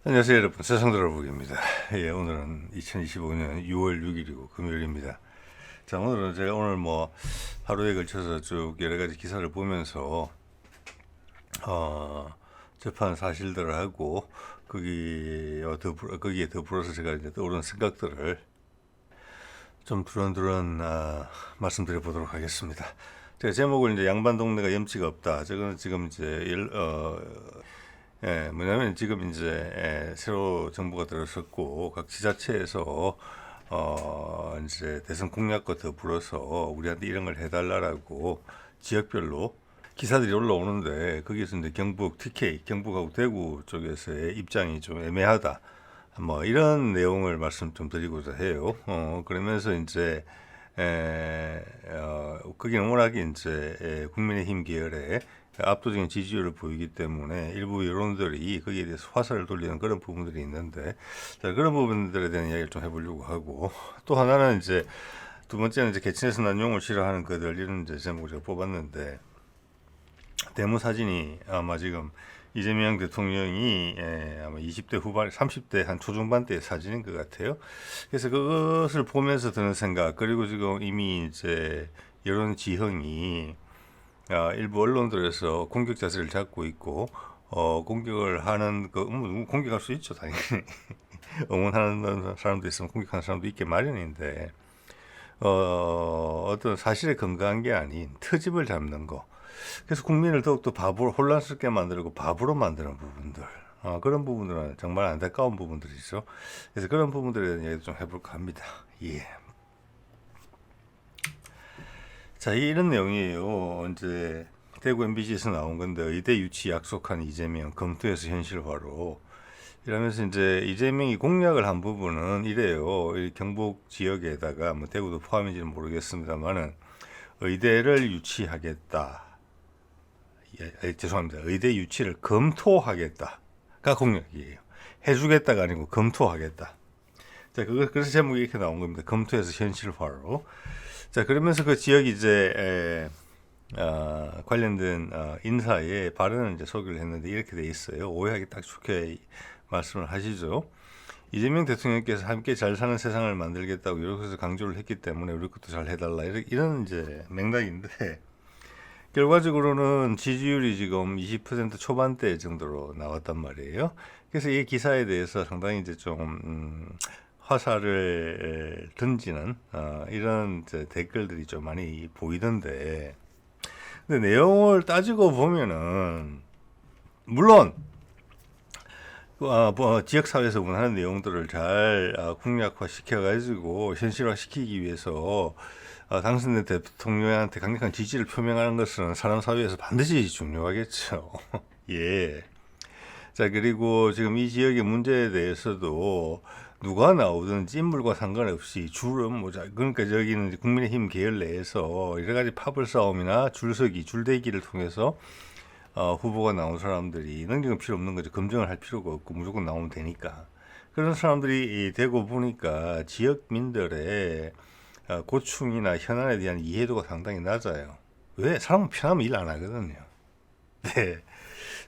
안녕하세요 여러분, 세상들어보기입니다. 예, 오늘은 2025년 6월 6일이고 금요일입니다. 자, 오늘은 제가 하루에 걸쳐서 쭉 여러가지 기사를 보면서 접한 사실들을 하고 거기에 더불어서 제가 이제 떠오른 생각들을 좀 두런두런 말씀드려 보도록 하겠습니다. 제가 제목을 이제 양반 동네가 염치가 없다. 저거는 지금 이제 뭐냐면 지금 이제 새로 정부가 들어섰고 각 지자체에서 이제 대선 공약과 더불어서 우리한테 이런 걸 해달라라고 지역별로 기사들이 올라오는데 거기에서 이제 경북 TK, 경북하고 대구 쪽에서의 입장이 좀 애매하다. 뭐 이런 내용을 말씀 좀 드리고자 해요. 그러면서 이제 거기는 워낙에 이제 국민의힘 계열의 압도적인 지지율을 보이기 때문에 일부 여론들이 거기에 대해서 화살을 돌리는 그런 부분들이 있는데, 자, 그런 부분들에 대한 이야기를 좀 해보려고 하고, 또 하나는 이제 두 번째는 이제 개친에서 난용을 싫어하는 그들, 이런 이제 제목을 제가 뽑았는데, 데모 사진이 아마 지금 이재명 대통령이 아마 20대 후반, 30대 한 초중반 때의 사진인 것 같아요. 그래서 그것을 보면서 드는 생각, 그리고 지금 이미 이제 여론 지형이 일부 언론들에서 공격 자세를 잡고 있고, 공격을 하는 공격할 수 있죠, 당연히. 응원하는 사람도 있으면 공격하는 사람도 있게 마련인데, 어떤 사실에 근거한 게 아닌 트집을 잡는 거. 그래서 국민을 더욱더 혼란스럽게 만들고 바보로 만드는 부분들. 그런 부분들은 정말 안타까운 부분들이죠. 그래서 그런 부분들에 대한 얘기도 좀 해볼까 합니다. 예. 자, 이런 내용이에요. 이제 대구 MBC에서 나온 건데, 의대 유치 약속한 이재명 검토해서 현실화로, 이러면서 이제 이재명이 공약을 한 부분은 이래요. 이 경북 지역에다가 뭐 대구도 포함인지는 모르겠습니다만은 의대를 유치하겠다. 죄송합니다. 의대 유치를 검토하겠다가 공약이에요. 해주겠다가 아니고 검토하겠다. 자, 그래서 제목이 이렇게 나온 겁니다. 검토해서 현실화로. 자, 그러면서 그 지역 이제 관련된 인사의 발언을 이제 소개를 했는데 이렇게 돼 있어요. 오해하기 딱 좋게 말씀을 하시죠. 이재명 대통령께서 함께 잘 사는 세상을 만들겠다고 이렇게 강조를 했기 때문에 우리 것도 잘 해달라, 이런 이제 맥락인데, 결과적으로는 지지율이 지금 20% 초반대 정도로 나왔단 말이에요. 그래서 이 기사에 대해서 상당히 이제 좀 화살을 던지는 이런 이제 댓글들이 좀 많이 보이던데, 근데 내용을 따지고 보면은 물론 지역사회에서 원하는 내용들을 잘 공약화 시켜가지고 현실화 시키기 위해서 당선된 대통령한테 강력한 지지를 표명하는 것은 사람 사회에서 반드시 중요하겠죠. 예. 자, 그리고 지금 이 지역의 문제에 대해서도 누가 나오든지 인물과 상관없이 그러니까 저기는 국민의힘 계열 내에서 여러 가지 파벌 싸움이나 줄대기를 통해서 후보가 나온 사람들이 능력은 필요 없는 거죠. 검증을 할 필요가 없고 무조건 나오면 되니까. 그런 사람들이 되고 보니까 지역민들의 고충이나 현안에 대한 이해도가 상당히 낮아요. 왜? 사람은 편하면 일 안 하거든요. 네.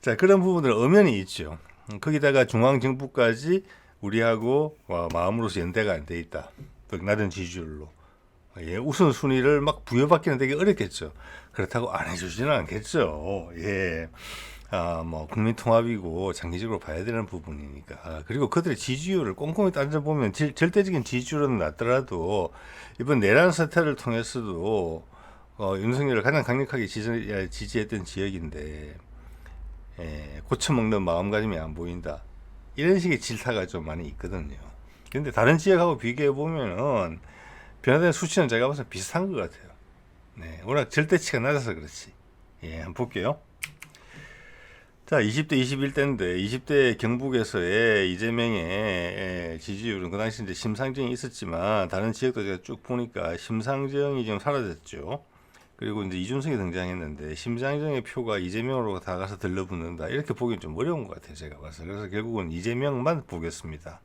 자, 그런 부분들 엄연히 있죠. 거기다가 중앙정부까지 우리하고 마음으로서 연대가 안 돼 있다. 낮은 지지율로. 예, 우선순위를 막 부여받기는 되게 어렵겠죠. 그렇다고 안 해주지는 않겠죠. 예. 뭐, 국민통합이고 장기적으로 봐야 되는 부분이니까. 그리고 그들의 지지율을 꼼꼼히 따져보면 절대적인 지지율은 낮더라도 이번 내란 사태를 통해서도 윤석열을 가장 강력하게 지지했던 지역인데, 고쳐먹는 마음가짐이 안 보인다. 이런 식의 질타가 좀 많이 있거든요. 근데 다른 지역하고 비교해보면은 변화된 수치는 제가 봐서 비슷한 것 같아요. 네, 워낙 절대치가 낮아서 그렇지. 예, 한번 볼게요. 자, 20대, 21대인데 20대 경북에서의 이재명의 지지율은 그 당시 이제 심상정이 있었지만 다른 지역도 제가 쭉 보니까 심상정이 지금 사라졌죠. 그리고 이제 이준석이 등장했는데 심상정의 표가 이재명으로 다가서 들러붙는다, 이렇게 보기는 좀 어려운 것 같아요, 제가 봐서. 그래서 결국은 이재명만 보겠습니다.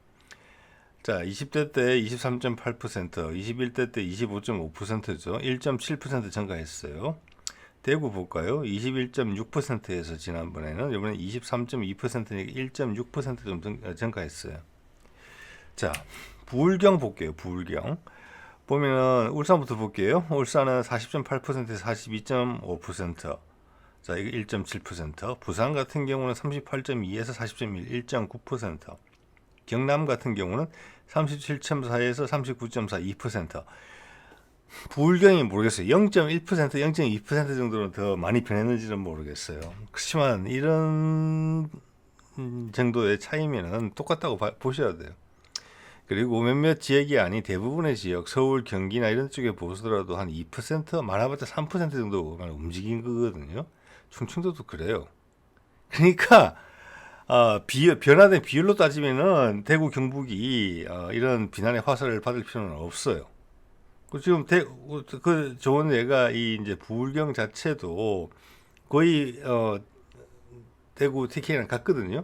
자, 20대 때 23.8%, 21대 때 25.5%죠. 1.7% 증가했어요. 대구 볼까요? 21.6%에서 지난번에는 이번에 23.2%니까 1.6% 정도 증가했어요. 자, 부울경 볼게요. 부울경 보면은 울산부터 볼게요. 울산은 40.8%에서 42.5%. 자, 이거 1.7%. 부산 같은 경우는 38.2에서 40.1, 1.9%. 경남 같은 경우는 37.4에서 39.4, 2%. 부울경이 모르겠어요. 0.1%, 0.2% 정도는 더 많이 변했는지는 모르겠어요. 그렇지만 이런 정도의 차이면은 똑같다고 보셔야 돼요. 그리고 몇몇 지역이 아닌 대부분의 지역, 서울, 경기나 이런 쪽에 보더라도 한 2%, 많아봤자 3% 정도만 움직인 거거든요. 충청도도 그래요. 그러니까 변화된 비율로 따지면은 대구, 경북이 이런 비난의 화살을 받을 필요는 없어요. 지금 그 좋은 예가 이 이제 부울경 자체도 거의 대구 TK랑 같거든요.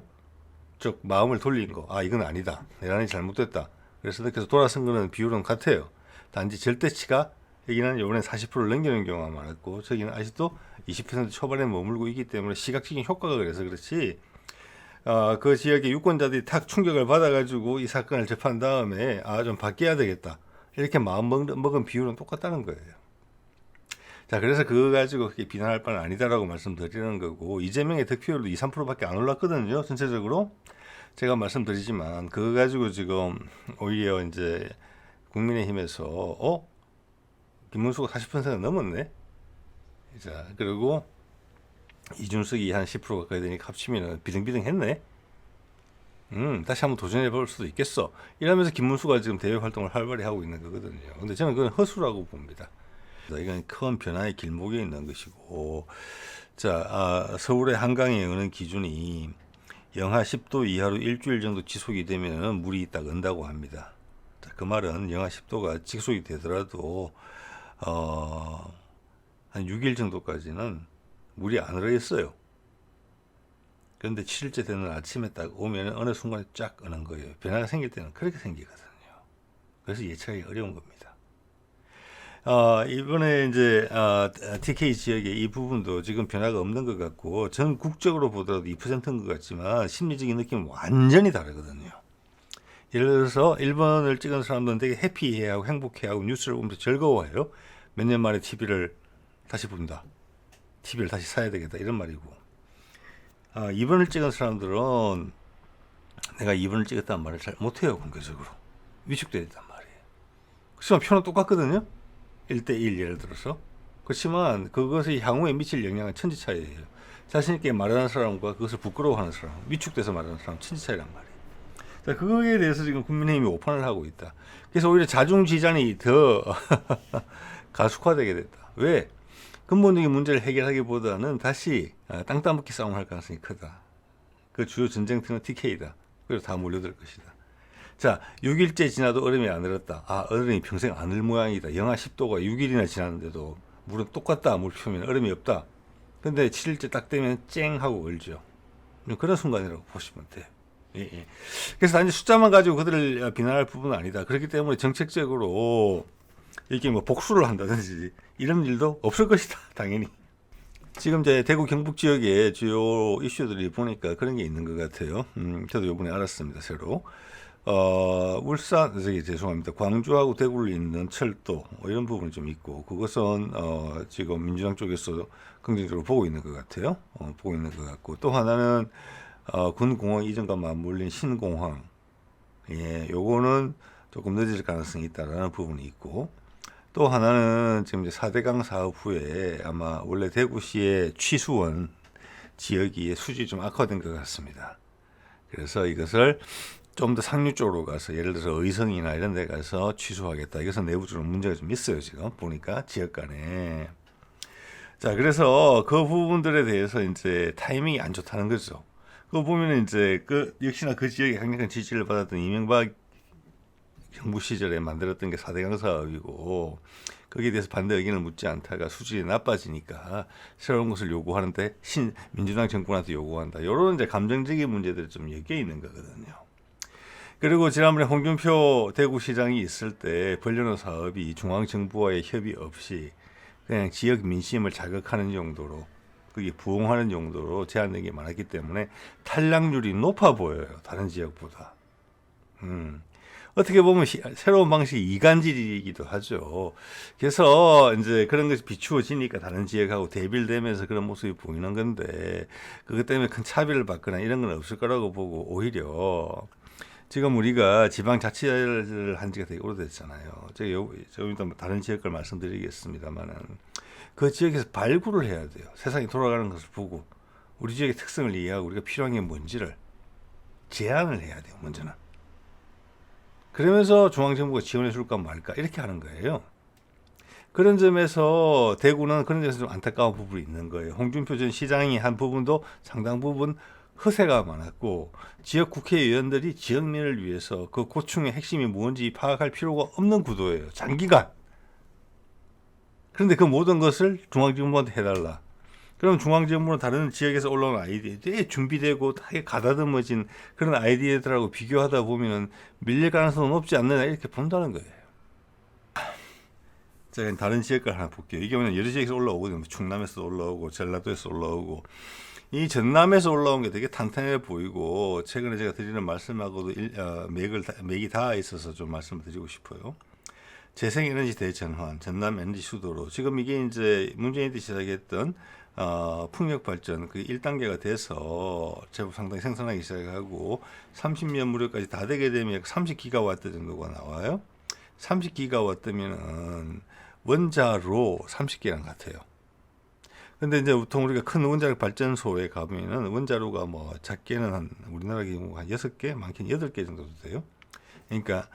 즉 마음을 돌린 거. 아, 이건 아니다. 내란이 잘못됐다. 그래서 그렇게 해서 돌아선 거는 비율은 같아요. 단지 절대치가 여기는 이번에 40%를 넘기는 경우가 많았고 저기는 아직도 20% 초반에 머물고 있기 때문에 시각적인 효과가 그래서 그렇지. 그 지역의 유권자들이 탁 충격을 받아가지고 이 사건을 접한 다음에 좀 바뀌어야 되겠다. 이렇게 마음 먹은 비율은 똑같다는 거예요. 자, 그래서 그거 가지고 그렇게 비난할 바는 아니다라고 말씀드리는 거고, 이재명의 득표율도 2, 3%밖에 안 올랐거든요, 전체적으로. 제가 말씀드리지만, 그거 가지고 지금 오히려 이제 국민의힘에서, 김문수가 40%가 넘었네? 자, 그리고 이준석이 한 10% 가까이 되니까 합치면 비등비등 했네? 다시 한번 도전해 볼 수도 있겠어. 이러면서 김문수가 지금 대외 활동을 활발히 하고 있는 거거든요. 근데 저는 그건 허수라고 봅니다. 이건 큰 변화의 길목에 있는 것이고, 자, 서울의 한강에 어는 기준이 영하 10도 이하로 일주일 정도 지속이 되면 물이 딱 은다고 합니다. 자, 그 말은 영하 10도가 지속이 되더라도 한 6일 정도까지는 물이 안 얼어있어요. 그런데 7일째 되는 아침에 딱 오면 어느 순간에 쫙 어는 거예요. 변화가 생길 때는 그렇게 생기거든요. 그래서 예측하기 어려운 겁니다. 이번에 이제 TK 지역의 이 부분도 지금 변화가 없는 것 같고 전국적으로 보더라도 2%인 것 같지만 심리적인 느낌은 완전히 다르거든요. 예를 들어서 1번을 찍은 사람들은 되게 해피해하고 행복해하고 뉴스를 보면서 즐거워해요. 몇 년 만에 TV를 다시 본다. TV를 다시 사야 되겠다 이런 말이고 2번을 찍은 사람들은 내가 2번을 찍었다는 말을 잘 못해요. 공개적으로 위축되어 있단 말이에요. 그렇지만 표는 똑같거든요. 1대1 예를 들어서. 그렇지만 그것이 향후에 미칠 영향은 천지 차이예요. 자신 있게 말하는 사람과 그것을 부끄러워하는 사람, 위축돼서 말하는 사람 천지 차이란 말이에요. 자, 그거에 대해서 지금 국민의힘이 오판을 하고 있다. 그래서 오히려 자중지장이 더 가속화되게 됐다. 왜? 근본적인 문제를 해결하기보다는 다시 땅 따먹기 싸움을 할 가능성이 크다. 그 주요 전쟁터는 TK다. 그래서 다 몰려들 것이다. 자, 6일째 지나도 얼음이 안 얼었다. 얼음이 평생 안 얼 모양이다. 영하 10도가 6일이나 지났는데도 물은 똑같다. 물 표면 얼음이 없다. 근데 7일째 딱 되면 쨍 하고 얼죠. 그런 순간이라고 보시면 돼요. 예. 그래서 단지 숫자만 가지고 그들을 비난할 부분은 아니다. 그렇기 때문에 정책적으로 이렇게 뭐 복수를 한다든지 이런 일도 없을 것이다. 당연히. 지금 이제 대구 경북 지역의 주요 이슈들이 보니까 그런 게 있는 것 같아요. 저도 이번에 알았습니다. 새로. 죄송합니다. 광주하고 대구를 잇는 철도 이런 부분이 좀 있고 그것은 지금 민주당 쪽에서 긍정적으로 보고 있는 것 같아요. 보고 있는 것 같고 또 하나는 군공항 이전과 맞물린 신공항 요거는 조금 늦어질 가능성이 있다라는 부분이 있고 또 하나는 지금 이제 4대강 사업 후에 아마 원래 대구시의 취수원 지역이 수질이 좀 악화된 것 같습니다. 그래서 이것을 좀 더 상류 쪽으로 가서 예를 들어서 의성이나 이런 데 가서 취소하겠다. 이것은 내부적으로 문제가 좀 있어요. 지금 보니까 지역 간에. 자, 그래서 그 부분들에 대해서 이제 타이밍이 안 좋다는 거죠. 그거 보면 이제 역시나 그 지역에 강력한 지지를 받았던 이명박 정부 시절에 만들었던 게 4대강 사업이고 거기에 대해서 반대 의견을 묻지 않다가 수질이 나빠지니까 새로운 것을 요구하는데 민주당 정권한테 요구한다. 이런 이제 감정적인 문제들이 좀 엮여 있는 거거든요. 그리고 지난번에 홍준표 대구시장이 있을 때 벌려놓은 사업이 중앙정부와의 협의 없이 그냥 지역 민심을 자극하는 정도로, 그게 부응하는 정도로 제한된 게 많았기 때문에 탈락률이 높아 보여요. 다른 지역보다. 어떻게 보면 새로운 방식이 이간질이기도 하죠. 그래서 이제 그런 것이 비추어지니까 다른 지역하고 대비되면서 그런 모습이 보이는 건데, 그것 때문에 큰 차별을 받거나 이런 건 없을 거라고 보고, 오히려 지금 우리가 지방자치를 한 지가 되게 오래됐잖아요. 제가 좀 이따 다른 지역 걸 말씀드리겠습니다만은, 그 지역에서 발굴을 해야 돼요. 세상이 돌아가는 것을 보고 우리 지역의 특성을 이해하고 우리가 필요한 게 뭔지를 제안을 해야 돼요. 먼저는. 그러면서 중앙정부가 지원해 줄까 말까 이렇게 하는 거예요. 그런 점에서 대구는 그런 점에서 좀 안타까운 부분이 있는 거예요. 홍준표 전 시장이 한 부분도 상당 부분 허세가 많았고, 지역 국회의원들이 지역민을 위해서 그 고충의 핵심이 뭔지 파악할 필요가 없는 구도예요. 장기간. 그런데 그 모든 것을 중앙정부한테 해달라. 그럼 중앙정부는 다른 지역에서 올라온 아이디어에 준비되고 다 가다듬어진 그런 아이디어들하고 비교하다 보면 밀릴 가능성은 높지 않느냐 이렇게 본다는 거예요. 제가 다른 지역 걸 하나 볼게요. 이게 뭐냐면 여러 지역에서 올라오거든요. 충남에서 올라오고 전라도에서 올라오고, 이 전남에서 올라온 게 되게 탄탄해 보이고, 최근에 제가 드리는 말씀하고도 맥이 닿아 있어서 좀 말씀을 드리고 싶어요. 재생에너지 대전환, 전남 에너지 수도로, 지금 이게 이제 문재인이 시작했던 풍력 발전 그 1단계가 돼서 제법 상당히 생산하기 시작하고 30년 무렵까지 다 되게 되면 30기가와트 정도가 나와요. 30기가와트면은 원자로 30개랑 같아요. 근데 이제 보통 우리가 큰 원자력 발전소에 가면은 원자로가 뭐 작게는 한 우리나라 경우 한 6개, 많게는 8개 정도 돼요. 그러니까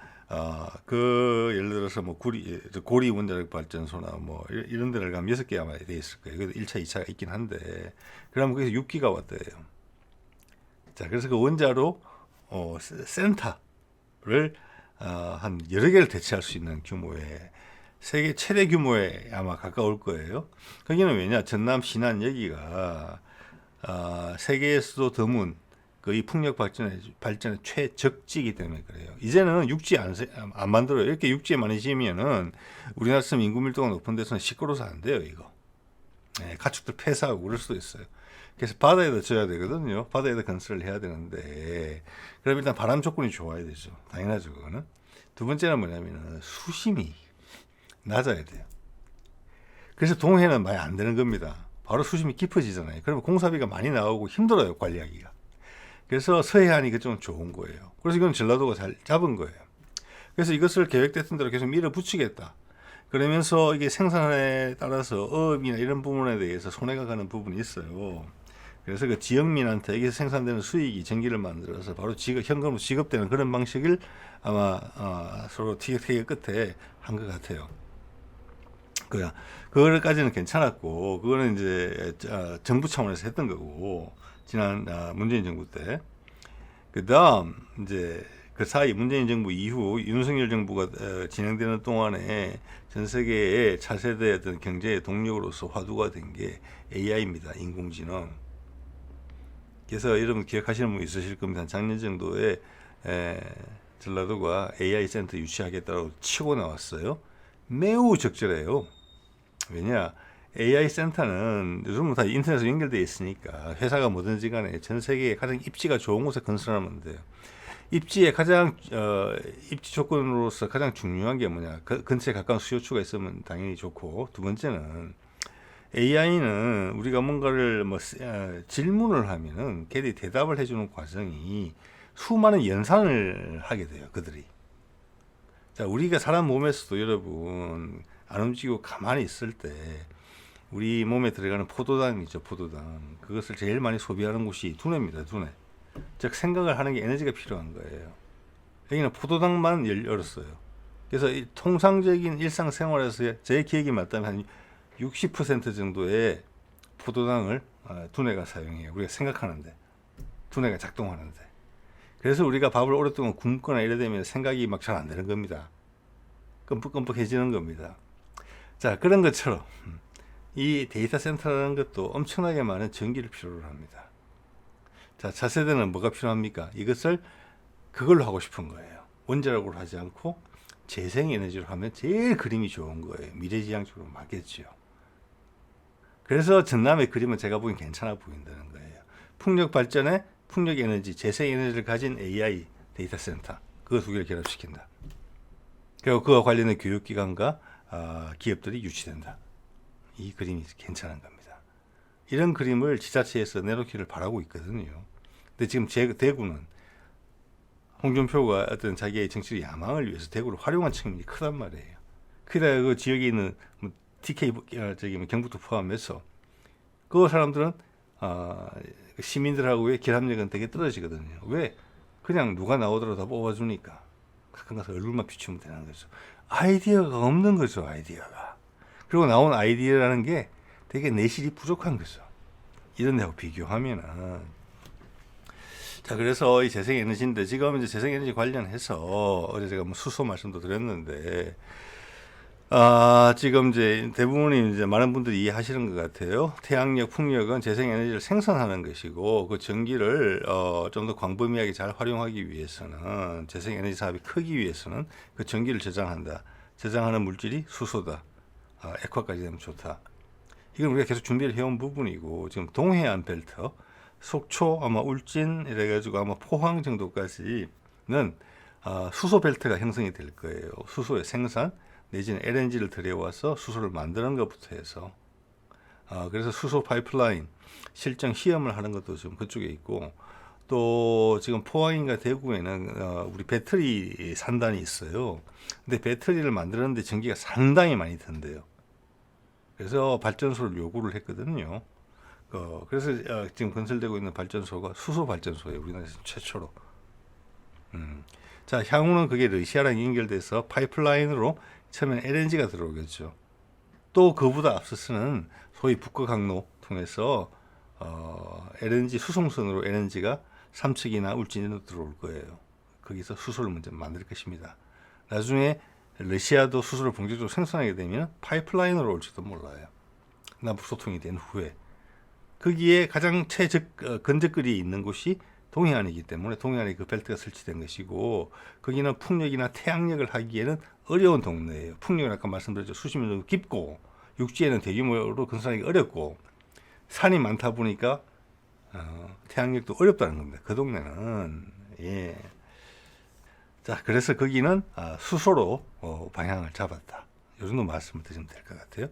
그 예를 들어서 뭐 고리 원자력 발전소나 뭐 이런 데를 가면 6개 아마 돼 있을 거예요. 그래도 1차, 2차가 있긴 한데, 그러면 거기서 6기가와트예요. 자, 그래서 그 원자로 센터를 한 여러 개를 대체할 수 있는 규모의, 세계 최대 규모에 아마 가까울 거예요. 거기는 왜냐? 전남 신안 여기가 세계에서도 드문 이 풍력 발전의 최적지이기 때문에 그래요. 이제는 육지 안 만들어요. 이렇게 육지에 많이 지으면은 우리나라처럼 인구 밀도가 높은 데서는 시끄러워서 안 돼요, 이거. 네, 가축들 폐사하고 그럴 수도 있어요. 그래서 바다에다 져야 되거든요. 바다에다 건설을 해야 되는데, 그럼 일단 바람 조건이 좋아야 되죠. 당연하죠, 그거는. 두 번째는 뭐냐면은 수심이 낮아야 돼요. 그래서 동해는 많이 안 되는 겁니다. 바로 수심이 깊어지잖아요. 그러면 공사비가 많이 나오고 힘들어요, 관리하기가. 그래서 서해안이 그쪽은 좋은 거예요. 그래서 이건 전라도가 잘 잡은 거예요. 그래서 이것을 계획됐던 대로 계속 밀어붙이겠다. 그러면서 이게 생산에 따라서 어업이나 이런 부분에 대해서 손해가 가는 부분이 있어요. 그래서 그 지역민한테 여기서 생산되는 수익이 전기를 만들어서 바로 현금으로 지급되는 그런 방식을 아마 서로 티격태격 끝에 한 것 같아요. 그거까지는 괜찮았고, 그거는 이제 정부 차원에서 했던 거고, 지난 문재인 정부 때. 그다음 이제 그 사이 문재인 정부 이후 윤석열 정부가 진행되는 동안에 전 세계의 차세대 어떤 경제의 동력으로서 화두가 된 게 AI입니다. 인공지능. 그래서 여러분 기억하시는 분 있으실 겁니다. 작년 정도에 전라도가 AI 센터 유치하겠다고 치고 나왔어요. 매우 적절해요. 왜냐? AI 센터는 요즘 다 인터넷으로 연결되어 있으니까 회사가 뭐든지 간에 전 세계에 가장 입지가 좋은 곳에 건설하면 돼요. 입지의 입지 조건으로서 가장 중요한 게 뭐냐? 근처에 가까운 수요처가 있으면 당연히 좋고, 두 번째는 AI는 우리가 뭔가를 질문을 하면은 걔들이 대답을 해주는 과정이 수많은 연산을 하게 돼요, 그들이. 자, 우리가 사람 몸에서도 여러분 안 움직이고 가만히 있을 때 우리 몸에 들어가는 포도당이죠, 포도당. 그것을 제일 많이 소비하는 곳이 두뇌입니다, 두뇌. 즉 생각을 하는 게 에너지가 필요한 거예요. 여기는 포도당만 열었어요. 그래서 이 통상적인 일상생활에서 제 기억이 맞다면 한 60% 정도의 포도당을 두뇌가 사용해요. 우리가 생각하는데, 두뇌가 작동하는데. 그래서 우리가 밥을 오랫동안 굶거나 이래 되면 생각이 막 잘 안 되는 겁니다. 끔뻑끔뻑해지는 겁니다. 자, 그런 것처럼 이 데이터 센터라는 것도 엄청나게 많은 전기를 필요로 합니다. 자, 차세대는 뭐가 필요합니까? 그걸로 하고 싶은 거예요. 원자력으로 하지 않고 재생에너지로 하면 제일 그림이 좋은 거예요. 미래지향적으로 맞겠죠. 그래서 전남의 그림은 제가 보기엔 괜찮아 보인다는 거예요. 풍력 발전에 풍력 에너지, 재생 에너지를 가진 AI 데이터 센터, 그 두 개를 결합시킨다. 그리고 그와 관련된 교육기관과 기업들이 유치된다. 이 그림이 괜찮은 겁니다. 이런 그림을 지자체에서 내놓기를 바라고 있거든요. 근데 지금 대구는 홍준표가 어떤 자기의 정치적 야망을 위해서 대구를 활용한 측면이 크단 말이에요. 그다 그 지역에 있는 TK 경북도 포함해서 그 사람들은 시민들하고의 결합력은 되게 떨어지거든요. 왜? 그냥 누가 나오더라도 다 뽑아주니까 가끔 가서 얼굴만 비추면 되는 거죠. 아이디어가 없는 거죠. 아이디어가. 그리고 나온 아이디어라는 게 되게 내실이 부족한 거죠. 이런 데하고 비교하면은. 자, 그래서 이 재생에너지인데, 지금 이제 재생에너지 관련해서 어제 제가 뭐 수소 말씀도 드렸는데, 지금 이제 대부분이 이제 많은 분들이 이해하시는 것 같아요. 태양력, 풍력은 재생에너지를 생산하는 것이고, 그 전기를 좀 더 광범위하게 잘 활용하기 위해서는, 재생에너지 사업이 크기 위해서는 그 전기를 저장한다. 저장하는 물질이 수소다. 액화까지 되면 좋다. 이건 우리가 계속 준비를 해온 부분이고, 지금 동해안 벨트, 속초, 아마 울진 이래가지고 아마 포항 정도까지는 수소 벨트가 형성이 될 거예요. 수소의 생산 내지는 LNG를 들여와서 수소를 만드는 것부터 해서 그래서 수소 파이프라인 실증 시험을 하는 것도 지금 그쪽에 있고, 또 지금 포항인가 대구에는 우리 배터리 산단이 있어요. 근데 배터리를 만드는데 전기가 상당히 많이 든대요. 그래서 발전소를 요구를 했거든요. 그래서 지금 건설되고 있는 발전소가 수소 발전소예요. 우리나라에서 최초로. 자, 향후는 그게 러시아랑 연결돼서 파이프라인으로 처음엔 LNG가 들어오겠죠. 또 그보다 앞서서는 소위 북극 항로 통해서 LNG 수송선으로 LNG가 삼척이나 울진으로 들어올 거예요. 거기서 수소를 먼저 만들 것입니다. 나중에 러시아도 수소를 본격적으로 생산하게 되면 파이프라인으로 올지도 몰라요. 남북소통이 된 후에. 거기에 가장 근접거리에 있는 곳이 동해안이기 때문에 동해안에 그 벨트가 설치된 것이고, 거기는 풍력이나 태양력을 하기에는 어려운 동네예요. 풍력은 아까 말씀드렸죠. 수십 년 정도 깊고, 육지에는 대규모로 건설하기 어렵고, 산이 많다 보니까 태양력도 어렵다는 겁니다. 그 동네는. 예. 자, 그래서 거기는 수소로 방향을 잡았다. 이 정도 말씀을 드리면 될 것 같아요.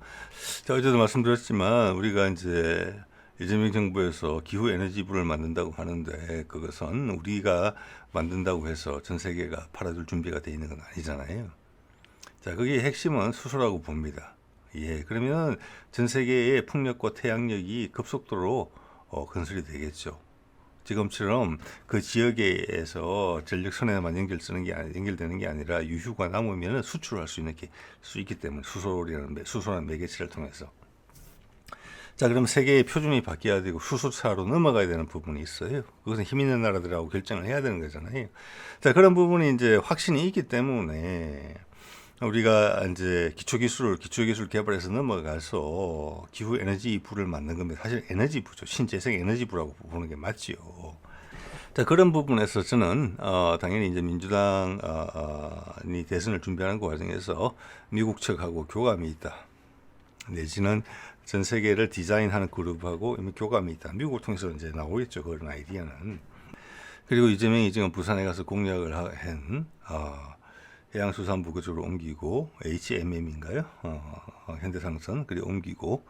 자, 어제도 말씀드렸지만 우리가 이제 이재명 정부에서 기후에너지부를 만든다고 하는데, 그것은 우리가 만든다고 해서 전 세계가 팔아줄 준비가 되어 있는 건 아니잖아요. 자, 거기에 핵심은 수소라고 봅니다. 예, 그러면 전 세계의 풍력과 태양력이 급속도로 건설이 되겠죠. 지금처럼 그 지역에서 전력선에만 연결되는 게 아니라 유휴가 남으면 수출할 수 있기 때문에 수소라는 매개체를 통해서. 자, 그럼 세계의 표준이 바뀌어야 되고 수소차로 넘어가야 되는 부분이 있어요. 그것은 힘 있는 나라들하고 결정을 해야 되는 거잖아요. 자, 그런 부분이 이제 확신이 있기 때문에 우리가 이제 기초기술 개발해서 넘어가서 기후에너지부를 만든 겁니다. 사실 에너지부죠. 신재생 에너지부라고 보는 게 맞지요. 자, 그런 부분에서 저는 당연히 이제 민주당이 대선을 준비하는 과정에서 미국 측하고 교감이 있다. 내지는 전 세계를 디자인하는 그룹하고 이미 교감이 있다. 미국을 통해서 이제 나오겠죠. 그런 아이디어는. 그리고 이재명이 지금 부산에 가서 공약을 한 해양수산부 그쪽으로 옮기고 HMM인가요? 현대상선 그리고 옮기고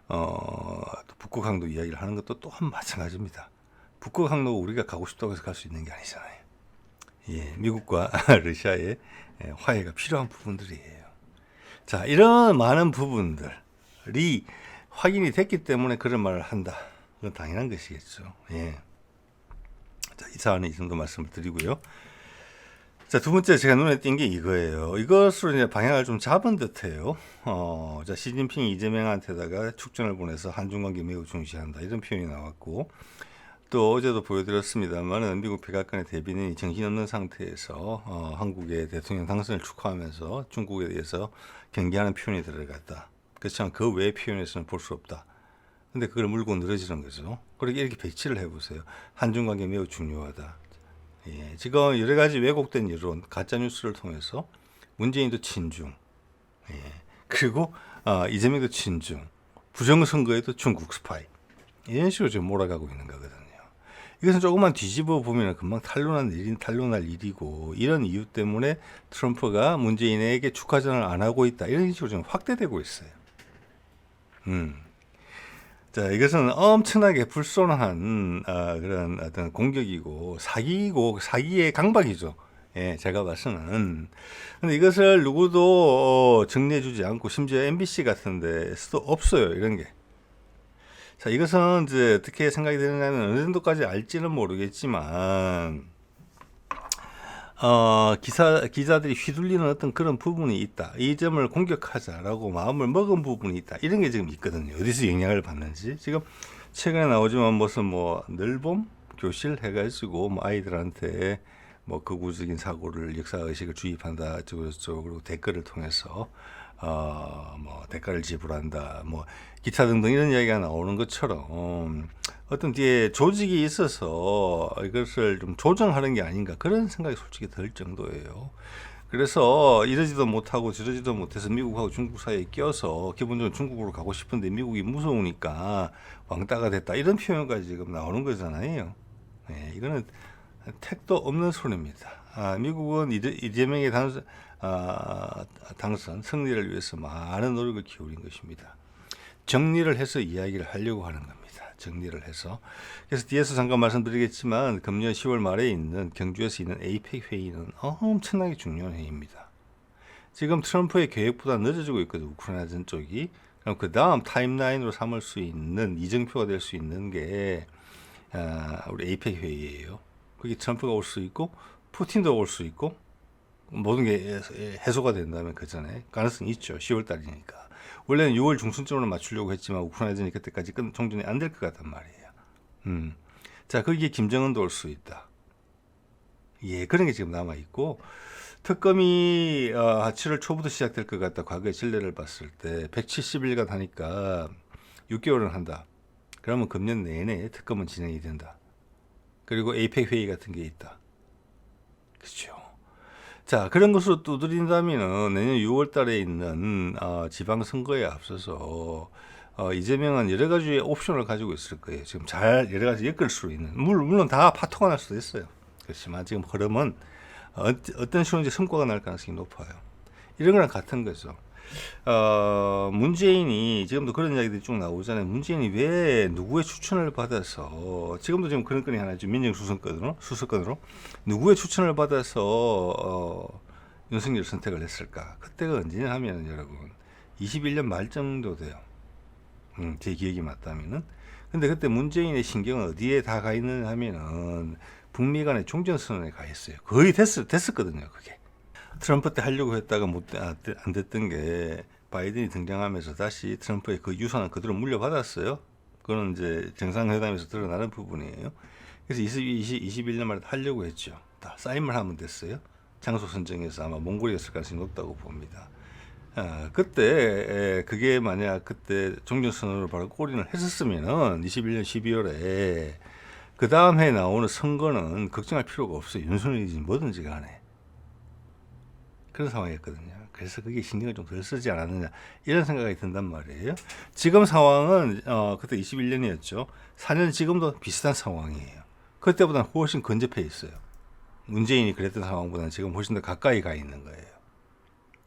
또 북극항도 이야기를 하는 것도 또한 마찬가지입니다. 북극항로 우리가 가고 싶다고 해서 갈 수 있는 게 아니잖아요. 예, 미국과 러시아의 화해가 필요한 부분들이에요. 자, 이런 많은 부분들이 확인이 됐기 때문에 그런 말을 한다. 그건 당연한 것이겠죠. 예. 자, 이 사안은 이 정도 말씀을 드리고요. 자, 두 번째 제가 눈에 띈 게 이거예요. 이것으로 이제 방향을 좀 잡은 듯해요. 자, 시진핑이 이재명한테다가 축전을 보내서 한중 관계 매우 중시한다. 이런 표현이 나왔고, 또 어제도 보여드렸습니다만은 미국 백악관의 대변인이 정신없는 상태에서 한국의 대통령 당선을 축하하면서 중국에 대해서 경계하는 표현이 들어갔다. 그렇지만 그 외의 표현에서는 볼 수 없다. 근데 그걸 물고 늘어지는 거죠. 그렇게 이렇게 배치를 해보세요. 한중 관계 매우 중요하다. 예, 지금 여러 가지 왜곡된 여론, 가짜 뉴스를 통해서 문재인도 친중, 예, 그리고 이재명도 친중, 부정선거에도 중국 스파이. 이런 식으로 지금 몰아가고 있는 거거든요. 이것은 조금만 뒤집어 보면 금방 탄로날 일이고, 이런 이유 때문에 트럼프가 문재인에게 축하전을 안 하고 있다. 이런 식으로 지금 확대되고 있어요. 자, 이것은 엄청나게 불손한 그런 어떤 공격이고 사기의 강박이죠. 예, 제가 봐서는. 근데 이것을 누구도 정리해주지 않고, 심지어 MBC 같은 데서도 없어요, 이런 게. 자, 이것은 이제 어떻게 생각이 드느냐면, 어느 정도까지 알지는 모르겠지만, 기자들이 휘둘리는 어떤 그런 부분이 있다. 이 점을 공격하자라고 마음을 먹은 부분이 있다. 이런 게 지금 있거든요. 어디서 영향을 받는지. 지금 최근에 나오지만 무슨 늘봄 교실 해가지고 아이들한테 극우적인 사고를, 역사의식을 주입한다. 그리고 댓글을 통해서 대가를 지불한다. 기타 등등 이런 이야기가 나오는 것처럼 어떤 뒤에 조직이 있어서 이것을 좀 조정하는 게 아닌가, 그런 생각이 솔직히 들 정도예요. 그래서 이러지도 못하고 저러지도 못해서 미국하고 중국 사이에 껴서 기본적으로 중국으로 가고 싶은데 미국이 무서우니까 왕따가 됐다, 이런 표현까지 지금 나오는 거잖아요. 네, 이거는 택도 없는 소리입니다. 미국은 이재명의 당선 승리를 위해서 많은 노력을 기울인 것입니다. 정리를 해서 이야기를 하려고 하는 겁니다. 정리를 해서. 그래서 뒤에서 잠깐 말씀드리겠지만, 금년 10월 말에 있는 경주에서 있는 에이펙 회의는 엄청나게 중요한 회의입니다. 지금 트럼프의 계획보다 늦어지고 있거든요, 우크라이나전 쪽이. 그럼 그 다음 타임라인으로 삼을 수 있는, 이정표가 될 수 있는 게 우리 에이펙 회의예요. 거기 트럼프가 올 수 있고 푸틴도 올 수 있고, 모든 게 해소가 된다면 그 전에 가능성이 있죠. 10월 달이니까. 원래는 6월 중순쯤으로 맞추려고 했지만 우크라이나전이 그때까지 종전이 안 될 것 같단 말이에요. 자, 거기에 김정은도 올 수 있다. 예, 그런 게 지금 남아 있고, 특검이 7월 초부터 시작될 것 같다. 과거의 전례를 봤을 때 170일간 하니까 6개월은 한다. 그러면 금년 내내 특검은 진행이 된다. 그리고 에이펙 회의 같은 게 있다. 그렇죠. 자, 그런 것으로 두드린다면 내년 6월 달에 있는 지방선거에 앞서서 이재명은 여러 가지의 옵션을 가지고 있을 거예요. 지금 잘 여러 가지 엮을 수 있는, 물론 다 파토가 날 수도 있어요. 그렇지만 지금 흐름은 어떤 식으로 성과가 날 가능성이 높아요. 이런 거랑 같은 거죠. 문재인이 지금도 그런 이야기들이 쭉 나오잖아요. 문재인이 왜 누구의 추천을 받아서, 지금도 지금 그런 건이 하나 있죠. 수사건으로 누구의 추천을 받아서 윤석열 선택을 했을까? 그때가 언제냐 하면 여러분 21년 말 정도 돼요. 제 기억이 맞다면은. 근데 그때 문재인의 신경은 어디에 다 가 있느냐 하면은 북미 간의 종전선언에 가 있어요. 거의 됐었거든요, 그게. 트럼프 때 하려고 했다가 안 됐던 게, 바이든이 등장하면서 다시 트럼프의 그 유산을 그대로 물려받았어요. 그건 이제 정상회담에서 드러나는 부분이에요. 그래서 21년 말에 하려고 했죠. 다 사인만 하면 됐어요. 장소 선정에서 아마 몽골이었을 가능성이 높다고 봅니다. 그때 그게 만약 그때 종전선언으로 바로 골인을 했었으면은 21년 12월에 그 다음 해에 나오는 선거는 걱정할 필요가 없어요. 윤석열이지 뭐든지 간에. 그런 상황이었거든요. 그래서 그게 신경을 좀 덜 쓰지 않았느냐, 이런 생각이 든단 말이에요. 지금 상황은 그때 21년이었죠. 4년 지금도 비슷한 상황이에요. 그때보다는 훨씬 근접해 있어요. 문재인이 그랬던 상황보다는 지금 훨씬 더 가까이 가 있는 거예요.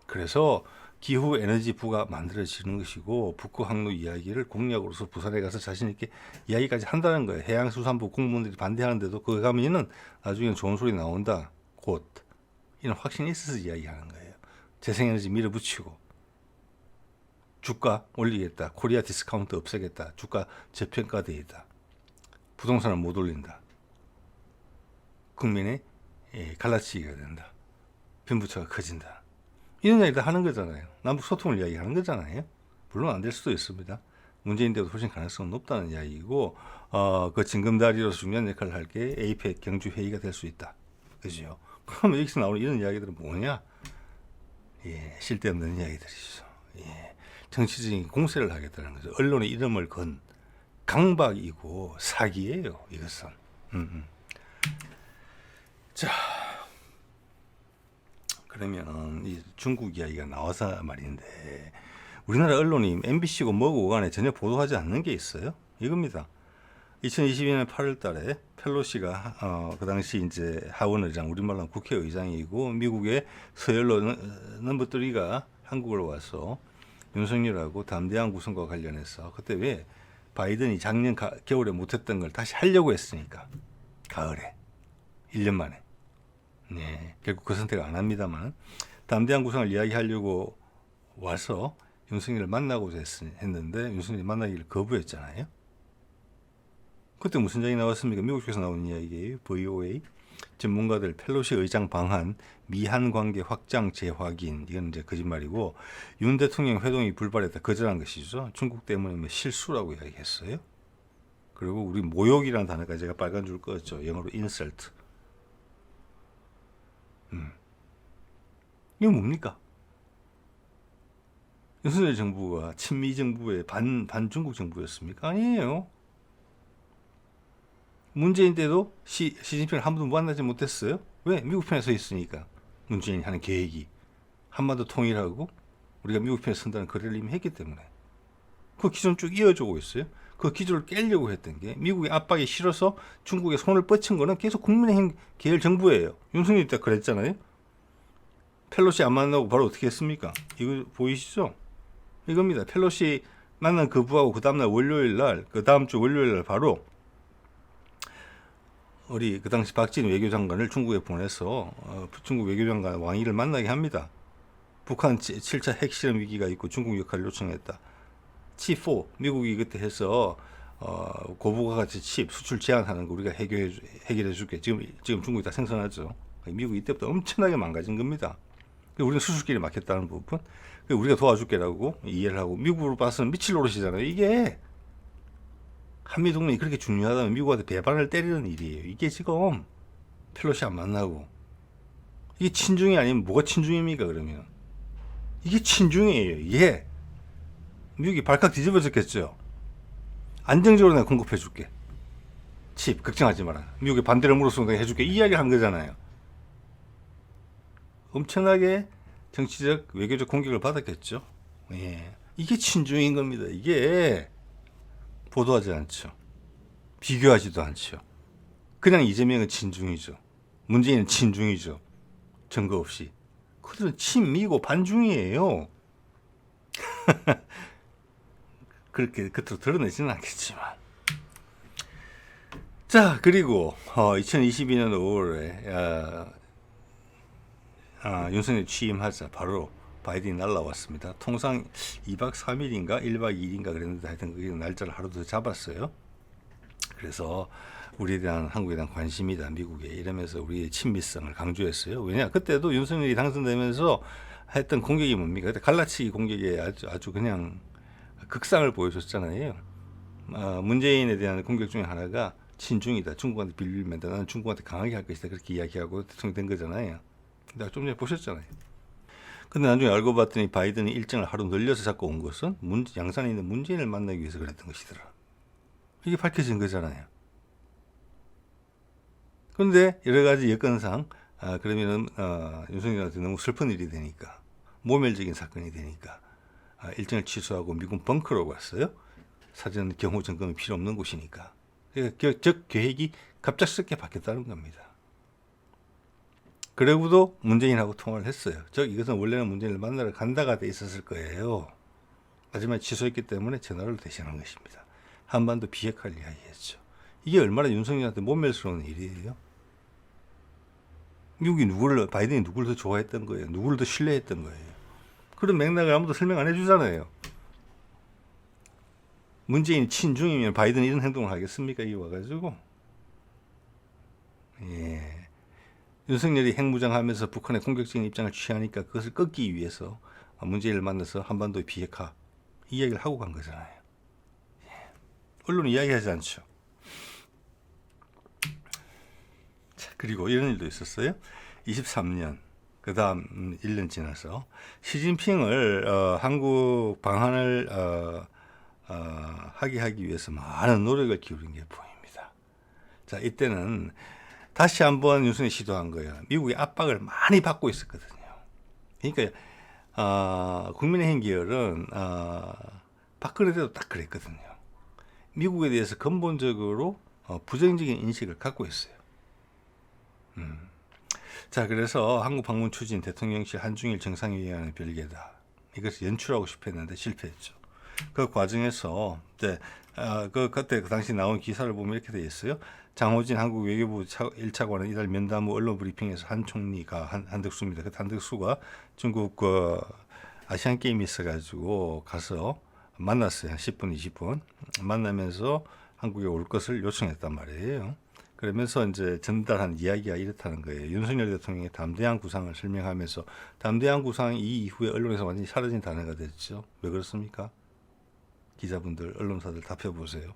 그래서 기후에너지부가 만들어지는 것이고, 북극 항로 이야기를 공약으로서 부산에 가서 자신 있게 이야기까지 한다는 거예요. 해양수산부 공무원들이 반대하는데도 그거 가면은 나중에 좋은 소리 나온다, 곧. 이런 확신이 있어서 이야기하는 거예요. 재생에너지 밀어붙이고, 주가 올리겠다, 코리아 디스카운트 없애겠다, 주가 저평가되어 있다, 부동산을 못 올린다, 국민의 갈라치기가 된다, 빈부차가 커진다, 이런 이야기 다 하는 거잖아요. 남북 소통을 이야기하는 거잖아요. 물론 안 될 수도 있습니다. 문재인 때도 훨씬 가능성은 높다는 이야기고, 그 징검다리로서 중요한 역할을 할 게 에이펙 경주 회의가 될 수 있다. 그죠? 그럼 여기서 나오는 이런 이야기들은 뭐냐? 예, 쓸데없는 이야기들이죠. 예, 정치적인 공세를 하겠다는 거죠. 언론의 이름을 건 강박이고 사기예요, 이것은. 자, 그러면 이 중국 이야기가 나와서 말인데, 우리나라 언론이 MBC고 뭐고 간에 전혀 보도하지 않는 게 있어요. 이겁니다. 2022년 8월 달에 펠로시가 그 당시 이제 하원 의장, 우리말로 국회의장이고 미국의 서열로 넘버 3가 한국을 와서 윤석열하고 담대한 구성과 관련해서 그때 왜 바이든이 작년 겨울에 못했던 걸 다시 하려고 했으니까 가을에 1년 만에 네, 결국 그 선택을 안 합니다만 담대한 구성을 이야기하려고 와서 윤석열을 만나고자 했는데 윤석열이 만나기를 거부했잖아요. 그때 무슨 이야기 나왔습니까? 미국 쪽에서 나온 이야기예요. VOA 전문가들 펠로시 의장 방한 미한 관계 확장 재확인 이건 이제 거짓말이고 윤 대통령 회동이 불발했다 거절한 것이죠. 중국 때문에 뭐 실수라고 이야기했어요. 그리고 우리 모욕이라는 단어까지 제가 빨간 줄 그었죠. 영어로 insult. 이거 뭡니까? 윤석열 정부가 친미 정부의 반중국 정부였습니까? 아니에요. 문재인 때도 시진핑을 한 번도 만나지 못했어요. 왜? 미국 편에 서 있으니까. 문재인이 하는 계획이 한반도 통일하고 우리가 미국 편에 선다는 거래를 이미 했기 때문에 그 기존 쭉 이어지고 있어요. 그 기조를 깨려고 했던 게 미국의 압박이 싫어서 중국에 손을 뻗친 거는 계속 국민의힘 계열 정부예요. 윤석열이 때 그랬잖아요. 펠로시 안 만나고 바로 어떻게 했습니까? 이거 보이시죠? 이겁니다. 펠로시 만난 거부하고 그 다음날 월요일 날, 그 다음 주 월요일 날 바로 우리 그 당시 박진 외교장관을 중국에 보내서 중국 외교장관 왕이를 만나게 합니다. 북한 7차 핵실험 위기가 있고 중국 역할을 요청했다. C4 미국이 그때 해서 고부가 가치 칩 수출 제한하는 거 우리가 해결해 줄게. 지금 중국이 다 생산하죠. 미국이 이때부터 엄청나게 망가진 겁니다. 우리는 수출길에 막혔다는 부분. 우리가 도와줄게라고 이해를 하고 미국으로 봐서는 미칠 노릇이잖아요. 이게 한미동맹이 그렇게 중요하다면 미국한테 배반을 때리는 일이에요. 이게 지금 펠로시 안 만나고 이게 친중이 아니면 뭐가 친중입니까? 그러면 이게 친중이에요. 이게 미국이 발칵 뒤집어졌겠죠. 안정적으로 내가 공급해 줄게. 칩 걱정하지 마라. 미국에 반대를 물어서 내가 해줄게. 이 이야기를 한 거잖아요. 엄청나게 정치적 외교적 공격을 받았겠죠. 예. 이게 친중인 겁니다. 이게 보도하지 않죠. 비교하지도 않죠. 그냥 이재명은 친중이죠. 문재인은 친중이죠. 증거 없이. 그들은 친미고 반중이에요. 그렇게 겉으로 드러내지는 않겠지만. 자, 그리고 2022년 5월에 윤석열 취임하자 바로 바이든이 날라왔습니다. 통상 2박 3일인가 1박 2일인가 그랬는데 하여튼 그 날짜를 하루 더 잡았어요. 그래서 우리에 대한 한국에 대한 관심이다 미국에 이러면서 우리의 친미성을 강조했어요. 왜냐 그때도 윤석열이 당선되면서 했던 공격이 뭡니까? 그때 갈라치기 공격에 아주 그냥 극상을 보여줬잖아요. 문재인에 대한 공격 중에 하나가 친중이다. 중국한테 빌밀면다. 나는 중국한테 강하게 할 것이다. 그렇게 이야기하고 대통령 된 거잖아요. 근데 좀 전에 보셨잖아요. 근데 나중에 알고 봤더니 바이든이 일정을 하루 늘려서 잡고 온 것은 양산에 있는 문재인을 만나기 위해서 그랬던 것이더라. 이게 밝혀진 거잖아요. 그런데 여러 가지 여건상 그러면은 윤석열한테 너무 슬픈 일이 되니까 모멸적인 사건이 되니까 일정을 취소하고 미군 벙커로 갔어요. 사전 경호 점검이 필요 없는 곳이니까. 그러니까 즉 계획이 갑작스럽게 바뀌었다는 겁니다. 그리고도 문재인하고 통화를 했어요. 이것은 원래는 문재인을 만나러 간다가 돼 있었을 거예요. 하지만 취소했기 때문에 전화를 대신한 것입니다. 한반도 비핵화를 이야기했죠. 이게 얼마나 윤석열한테 모멸스러운 일이에요. 바이든이 누구를 더 좋아했던 거예요. 누구를 더 신뢰했던 거예요. 그런 맥락을 아무도 설명 안 해주잖아요. 문재인이 친중이면 바이든이 이런 행동을 하겠습니까? 이게 와가지고. 예. 윤석열이 핵무장하면서 북한의 공격적인 입장을 취하니까 그것을 꺾기 위해서 문재인을 만나서 한반도의 비핵화 이 이야기를 하고 간 거잖아요. 예. 언론은 이야기하지 않죠. 자, 그리고 이런 일도 있었어요. 23년 그 다음 1년 지나서 시진핑을 한국 방한을 하기 위해서 많은 노력을 기울인 게 보입니다. 자, 이때는 다시 한번 윤석열이 시도한 거예요. 미국의 압박을 많이 받고 있었거든요. 그러니까 국민의힘 계열은 박근혜 때도 딱 그랬거든요. 미국에 대해서 근본적으로 부정적인 인식을 갖고 있어요. 자, 그래서 한국 방문 추진 대통령실 한중일 정상회의와는 별개다. 이것을 연출하고 싶어 했는데 실패했죠. 그 과정에서 이제 그때 그 당시 나온 기사를 보면 이렇게 되어 있어요. 장호진 한국 외교부 1차관은 이달 면담 후 언론 브리핑에서 한 총리가 한덕수입니다. 그 한덕수가 중국 아시안 게임이 있어가지고 가서 만났어요. 한 10분, 20분 만나면서 한국에 올 것을 요청했단 말이에요. 그러면서 이제 전달한 이야기가 이렇다는 거예요. 윤석열 대통령의 담대한 구상을 설명하면서 담대한 구상이 이 이후에 언론에서 완전히 사라진 단어가 됐죠. 왜 그렇습니까? 기자분들, 언론사들 답해보세요.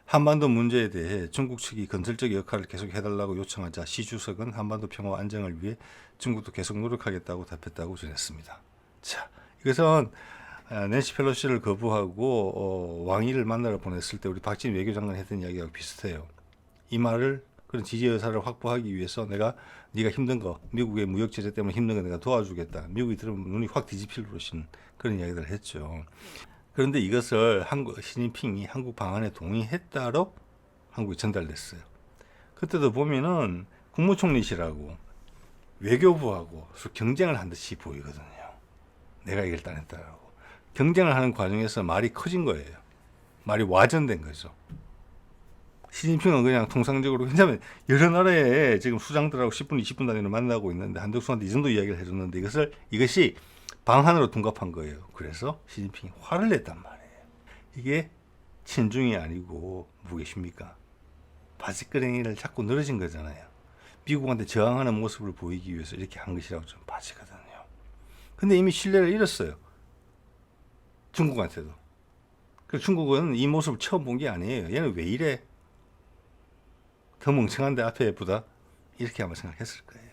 한반도 문제에 대해 중국 측이 건설적 역할을 계속 해달라고 요청하자 시 주석은 한반도 평화와 안정을 위해 중국도 계속 노력하겠다고 답했다고 전했습니다. 자, 이것은 낸시 펠로시를 거부하고 왕이를 만나러 보냈을 때 우리 박진 외교장관이 했던 이야기하고 비슷해요. 이 말을 그런 지지 의사를 확보하기 위해서 네가 힘든 거 미국의 무역 제재 때문에 힘든 거 내가 도와주겠다. 미국이 들으면 눈이 확 뒤집힐 그러신 그런 이야기를 했죠. 그런데 이것을 시진핑이 한국 방안에 동의했다로 한국에 전달됐어요. 그때도 보면은 국무총리실하고 외교부하고 경쟁을 한 듯이 보이거든요. 내가 이걸 따냈다라고. 경쟁을 하는 과정에서 말이 커진 거예요. 말이 와전된 거죠. 시진핑은 그냥 통상적으로, 왜냐하면 여러 나라에 지금 수장들하고 10분, 20분 단위로 만나고 있는데 한덕수한테 이 정도 이야기를 해줬는데 이것이 방한으로 둔갑한 거예요. 그래서 시진핑이 화를 냈단 말이에요. 이게 친중이 아니고 무엇입니까? 바지끄레기를 자꾸 늘어진 거잖아요. 미국한테 저항하는 모습을 보이기 위해서 이렇게 한 것이라고 좀 봐지거든요. 근데 이미 신뢰를 잃었어요. 중국한테도. 그래서 중국은 이 모습을 처음 본 게 아니에요. 얘는 왜 이래? 더 멍청한데 앞에 보다 이렇게 아마 생각했을 거예요.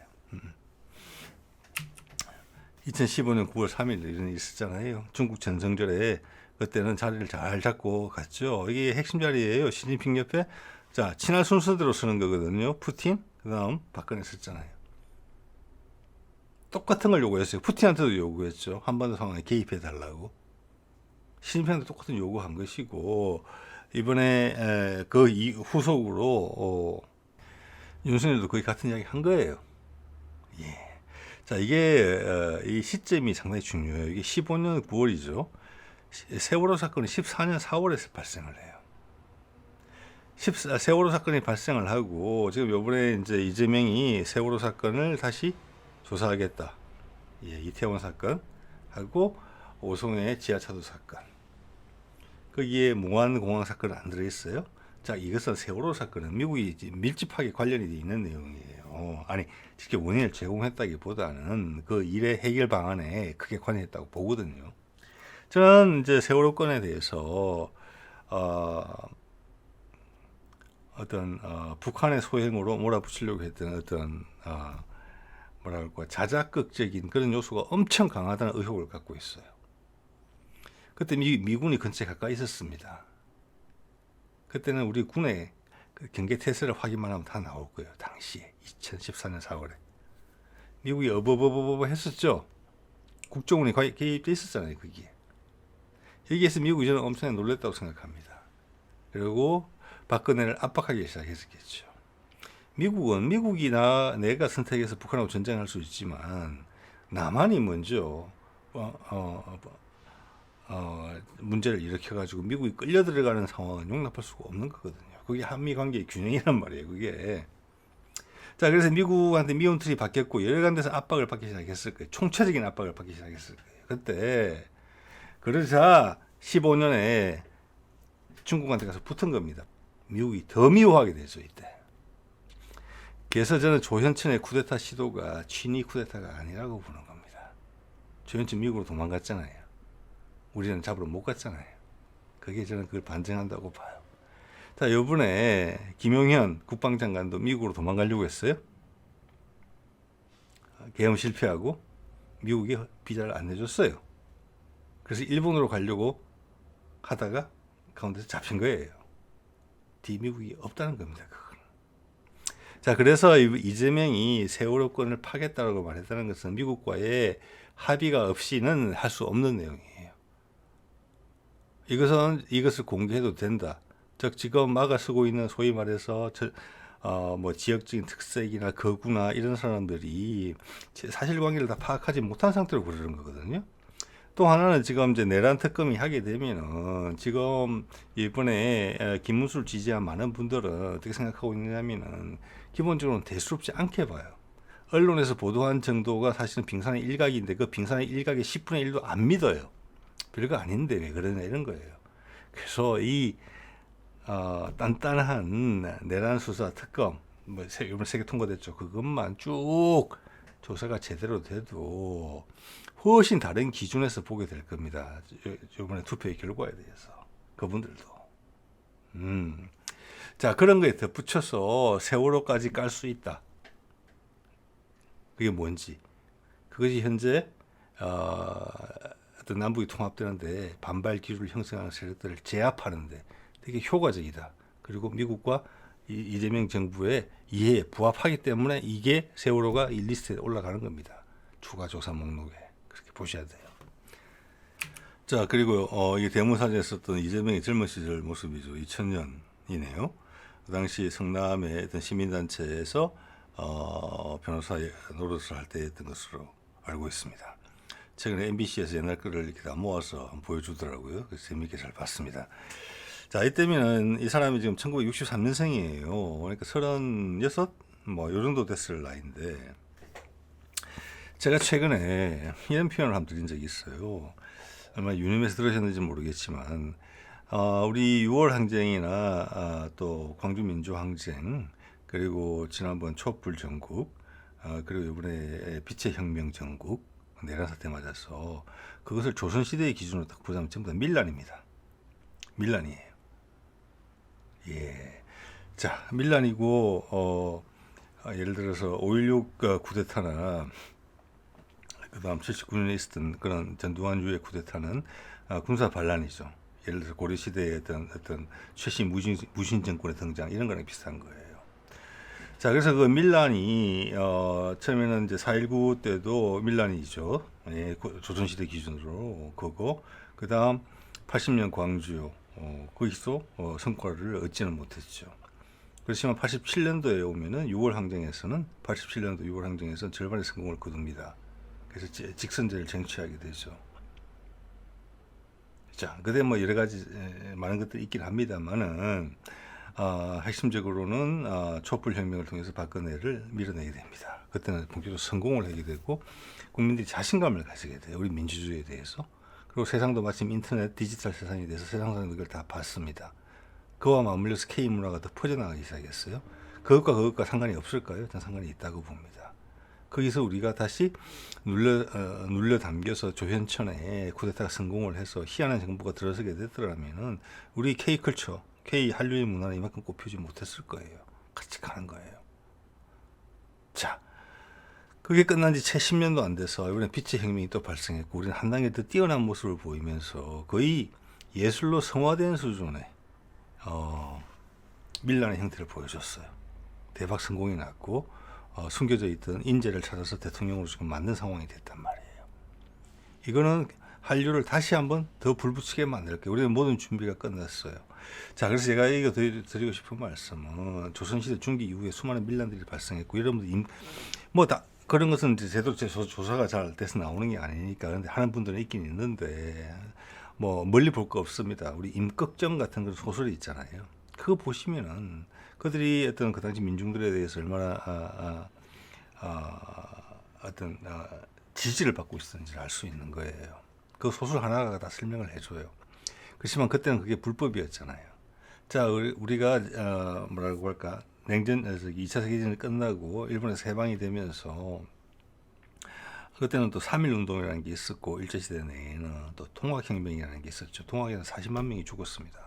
2015년 9월 3일 이런 일이 있었잖아요. 중국 전성절에 그때는 자리를 잘 잡고 갔죠. 이게 핵심 자리예요. 시진핑 옆에 자 친할 순서대로 쓰는 거거든요. 푸틴 그다음 박근혜 썼잖아요. 똑같은 걸 요구했어요. 푸틴한테도 요구했죠. 한반도 상황에 개입해 달라고. 시진핑한테 똑같은 요구한 것이고 이번에 그 후속으로 윤석열도 거의 같은 이야기 한 거예요. 예. 자, 이게 이 시점이 상당히 중요해요. 이게 15년 9월이죠. 세월호 사건이 14년 4월에 발생을 해요. 세월호 사건이 발생을 하고 지금 이번에 이제 이재명이 세월호 사건을 다시 조사하겠다. 예, 이태원 사건 하고 오송의 지하차도 사건. 거기에 무한공항 사건은 안 들어있어요. 자, 이것은 세월호 사건은 미국이 밀집하게 관련이 돼 있는 내용이에요. 아니, 직접 원인을 제공했다기보다는 그 일의 해결 방안에 크게 관여했다고 보거든요. 저는 이제 세월호 건에 대해서 어떤 북한의 소행으로 몰아붙이려고 했던 어떤 뭐랄까 자작극적인 그런 요소가 엄청 강하다는 의혹을 갖고 있어요. 그때 미군이 근처에 가까이 있었습니다. 그때는 우리 군의 그 경계 태세를 확인만 하면 다 나올 거예요. 당시에 2014년 4월에 미국이 어버버버버 했었죠. 국정원이 개입돼 있었잖아요. 거기에. 여기에서 미국이 저는 엄청나게 놀랐다고 생각합니다. 그리고 박근혜를 압박하기 시작했겠죠. 미국이 내가 선택해서 북한하고 전쟁할 수 있지만 남한이 먼저 문제를 일으켜가지고 미국이 끌려 들어가는 상황은 용납할 수가 없는 거거든요. 그게 한미 관계의 균형이란 말이에요. 그게. 자, 그래서 미국한테 미온틀이 바뀌었고 여러 군데서 압박을 받기 시작했을 거예요. 총체적인 압박을 받기 시작했을 거예요. 그때 그러자 15년에 중국한테 가서 붙은 겁니다. 미국이 더 미워하게 되죠, 이때. 그래서 저는 조현천의 쿠데타 시도가 친위 쿠데타가 아니라고 보는 겁니다. 조현천 미국으로 도망갔잖아요. 우리는 잡으러 못 갔잖아요. 그게 저는 그걸 반증한다고 봐요. 자, 이번에 김용현 국방장관도 미국으로 도망가려고 했어요. 계엄 실패하고 미국이 비자를 안 내줬어요. 그래서 일본으로 가려고 하다가 가운데서 잡힌 거예요. 뒤미국이 없다는 겁니다. 그건. 자, 그래서 이재명이 세월호권을 파겠다라고 말했다는 것은 미국과의 합의가 없이는 할 수 없는 내용이에요. 이것을 공개해도 된다. 즉 지금 막아서고 있는 소위 말해서 뭐 지역적인 특색이나 거구나 이런 사람들이 사실관계를 다 파악하지 못한 상태로 그러는 거거든요. 또 하나는 지금 이제 내란 특검이 하게 되면은 지금 이번에 김문수를 지지한 많은 분들은 어떻게 생각하고 있냐면은 기본적으로는 대수롭지 않게 봐요. 언론에서 보도한 정도가 사실은 빙산의 일각인데 그 빙산의 일각의 10분의 1도 안 믿어요. 별거 아닌데 왜 그러냐 이런 거예요. 그래서 이 단단한 내란 수사 특검 이번 세계 통과됐죠. 그것만 쭉 조사가 제대로 돼도 훨씬 다른 기준에서 보게 될 겁니다. 이번에 투표의 결과에 대해서 그분들도. 자, 그런 거에 덧붙여서 세월호까지 깔 수 있다. 그게 뭔지. 그것이 현재 어떤 남북이 통합되는데 반발 기류를 형성하는 세력들을 제압하는데 되게 효과적이다. 그리고 미국과 이재명 정부의 이해에 부합하기 때문에 이게 세월호가 이 리스트에 올라가는 겁니다. 추가 조사 목록에. 그렇게 보셔야 돼요. 자, 그리고 이 대모사진에 썼던 이재명의 젊은 시절 모습이죠. 2000년이네요. 그 당시 성남의 어떤 시민단체에서 변호사 노릇을 할 때였던 것으로 알고 있습니다. 최근에 MBC에서 옛날 거를 이렇게 다 모아서 보여주더라고요. 그래서 재미있게 잘 봤습니다. 자, 이때면은 이 사람이 지금 1963년생이에요. 그러니까 36, 뭐, 요 정도 됐을 나이인데, 제가 최근에 이런 표현을 한번 드린 적이 있어요. 아마 유념해서 들으셨는지 모르겠지만, 우리 6월 항쟁이나 또 광주 민주항쟁, 그리고 지난번 촛불 전국, 그리고 이번에 빛의 혁명 전국, 내란 사태 맞아서 그것을 조선시대의 기준으로 딱 보자면 전부 다 밀란입니다. 밀란이에요. 예. 자, 밀란이고, 예를 들어서 5.16 쿠데타나, 그 다음 79년에 있었던 그런 전두환주의 쿠데타는 군사 반란이죠. 예를 들어서 고려시대의 어떤 최신 무신 정권의 등장, 이런 거랑 비슷한 거예요. 자, 그래서 그 밀란이, 처음에는 이제 4.19 때도 밀란이죠. 예, 조선시대 기준으로, 그거. 그 다음 80년 광주, 거기서 성과를 얻지는 못했죠. 그렇지만 87년도에 오면은 6월 항쟁에서는 87년도 6월 항쟁에서는 절반의 성공을 거둡니다. 그래서 직선제를 쟁취하게 되죠. 자, 그때 뭐 여러 가지 많은 것들이 있긴 합니다만은 핵심적으로는 촛불 혁명을 통해서 박근혜를 밀어내게 됩니다. 그때는 본격적으로 성공을 하게 되고 국민들이 자신감을 가지게 돼요. 우리 민주주의에 대해서. 그리고 세상도 마침 인터넷 디지털 세상이 돼서 세상 사람들 그걸 다 봤습니다. 그와 맞물려서 K문화가 더 퍼져나가기 시작했어요. 그것과 상관이 없을까요? 저는 상관이 있다고 봅니다. 거기서 우리가 다시 눌려 담겨서 조현천의 쿠데타가 성공을 해서 희한한 정부가 들어서게 됐더라면은 우리 K컬처, K한류의 문화는 이만큼 꼽히지 못했을 거예요. 같이 가는 거예요. 자, 그게 끝난 지 채 10년도 안 돼서 이번에 빛의 혁명이 또 발생했고 우리는 한 단계 더 뛰어난 모습을 보이면서 거의 예술로 성화된 수준의 밀란의 형태를 보여줬어요. 대박 성공이 났고 숨겨져 있던 인재를 찾아서 대통령으로 지금 만든 상황이 됐단 말이에요. 이거는 한류를 다시 한번 더 불붙이게 만들게요. 우리는 모든 준비가 끝났어요. 자, 그래서 제가 이거 드리고 싶은 말씀은 조선시대 중기 이후에 수많은 밀란들이 발생했고 여러분들 뭐 다 그런 것은 이제 제대로 조사가 잘 돼서 나오는 게 아니니까 그런데 하는 분들은 있긴 있는데 뭐 멀리 볼 거 없습니다. 우리 임꺽정 같은 그런 소설이 있잖아요. 그거 보시면은 그들이 어떤 그 당시 민중들에 대해서 얼마나 어떤 지지를 받고 있었는지를 알 수 있는 거예요. 그 소설 하나가 다 설명을 해줘요. 그렇지만 그때는 그게 불법이었잖아요. 자, 우리가 뭐라고 할까? 냉전 2차 세계대전이 끝나고 일본에서 해방이 되면서 그때는 또 3.1 운동이라는 게 있었고 일제시대 내에는 또 통학혁명이라는 게 있었죠. 통학에는 40만 명이 죽었습니다.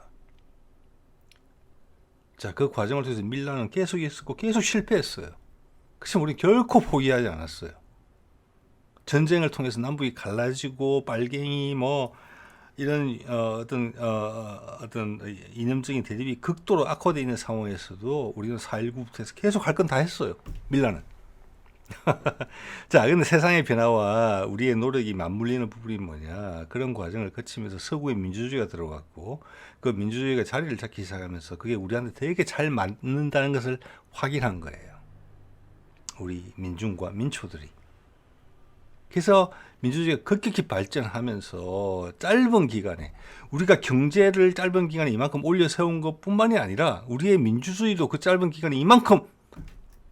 자, 그 과정을 통해서 밀란은 계속 있었고 계속 실패했어요. 그렇지만 우리는 결코 포기하지 않았어요. 전쟁을 통해서 남북이 갈라지고 빨갱이 뭐 이런 어떤 이념적인 대립이 극도로 악화되어 있는 상황에서도 우리는 4.19부터 해서 계속 할 건 다 했어요. 밀라는. 자, 근데 세상의 변화와 우리의 노력이 맞물리는 부분이 뭐냐? 그런 과정을 거치면서 서구의 민주주의가 들어갔고, 그 민주주의가 자리를 잡기 시작하면서 그게 우리한테 되게 잘 맞는다는 것을 확인한 거예요. 우리 민중과 민초들이. 그래서 민주주의가 급격히 발전하면서 짧은 기간에 우리가 경제를 짧은 기간에 이만큼 올려 세운 것뿐만이 아니라 우리의 민주주의도 그 짧은 기간에 이만큼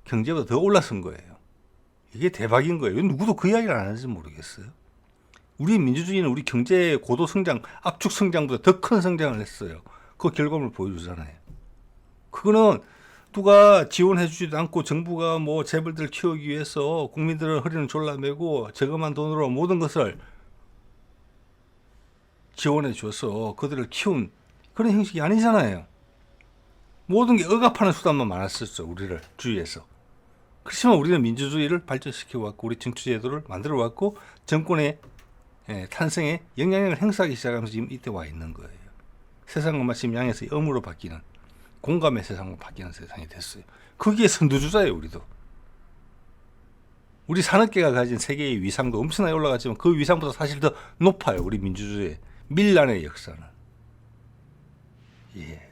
경제보다 더 올라선 거예요. 이게 대박인 거예요. 누구도 그 이야기를 안 하는지 모르겠어요. 우리 민주주의는 우리 경제의 고도 성장, 압축 성장보다 더 큰 성장을 했어요. 그 결과물을 보여주잖아요. 그거는 누가 지원해주지도 않고 정부가 뭐 재벌들을 키우기 위해서 국민들의 허리는 졸라매고 저금한 돈으로 모든 것을 지원해 줘서 그들을 키운 그런 형식이 아니잖아요. 모든 게 억압하는 수단만 많았었죠. 우리를 주위에서. 그렇지만 우리는 민주주의를 발전시켜왔고 우리 정치제도를 만들어왔고 정권의 탄생에 영향력을 행사하기 시작하면서 지금 이때 와 있는 거예요. 세상은 마치 양에서 음으로 바뀌는 공감의 세상으로 바뀌는 세상이 됐어요. 거기에 선두주자예요. 우리도. 우리 산업계가 가진 세계의 위상도 엄청나게 올라갔지만 그 위상보다 사실 더 높아요. 우리 민주주의의 밀란의 역사는. 예.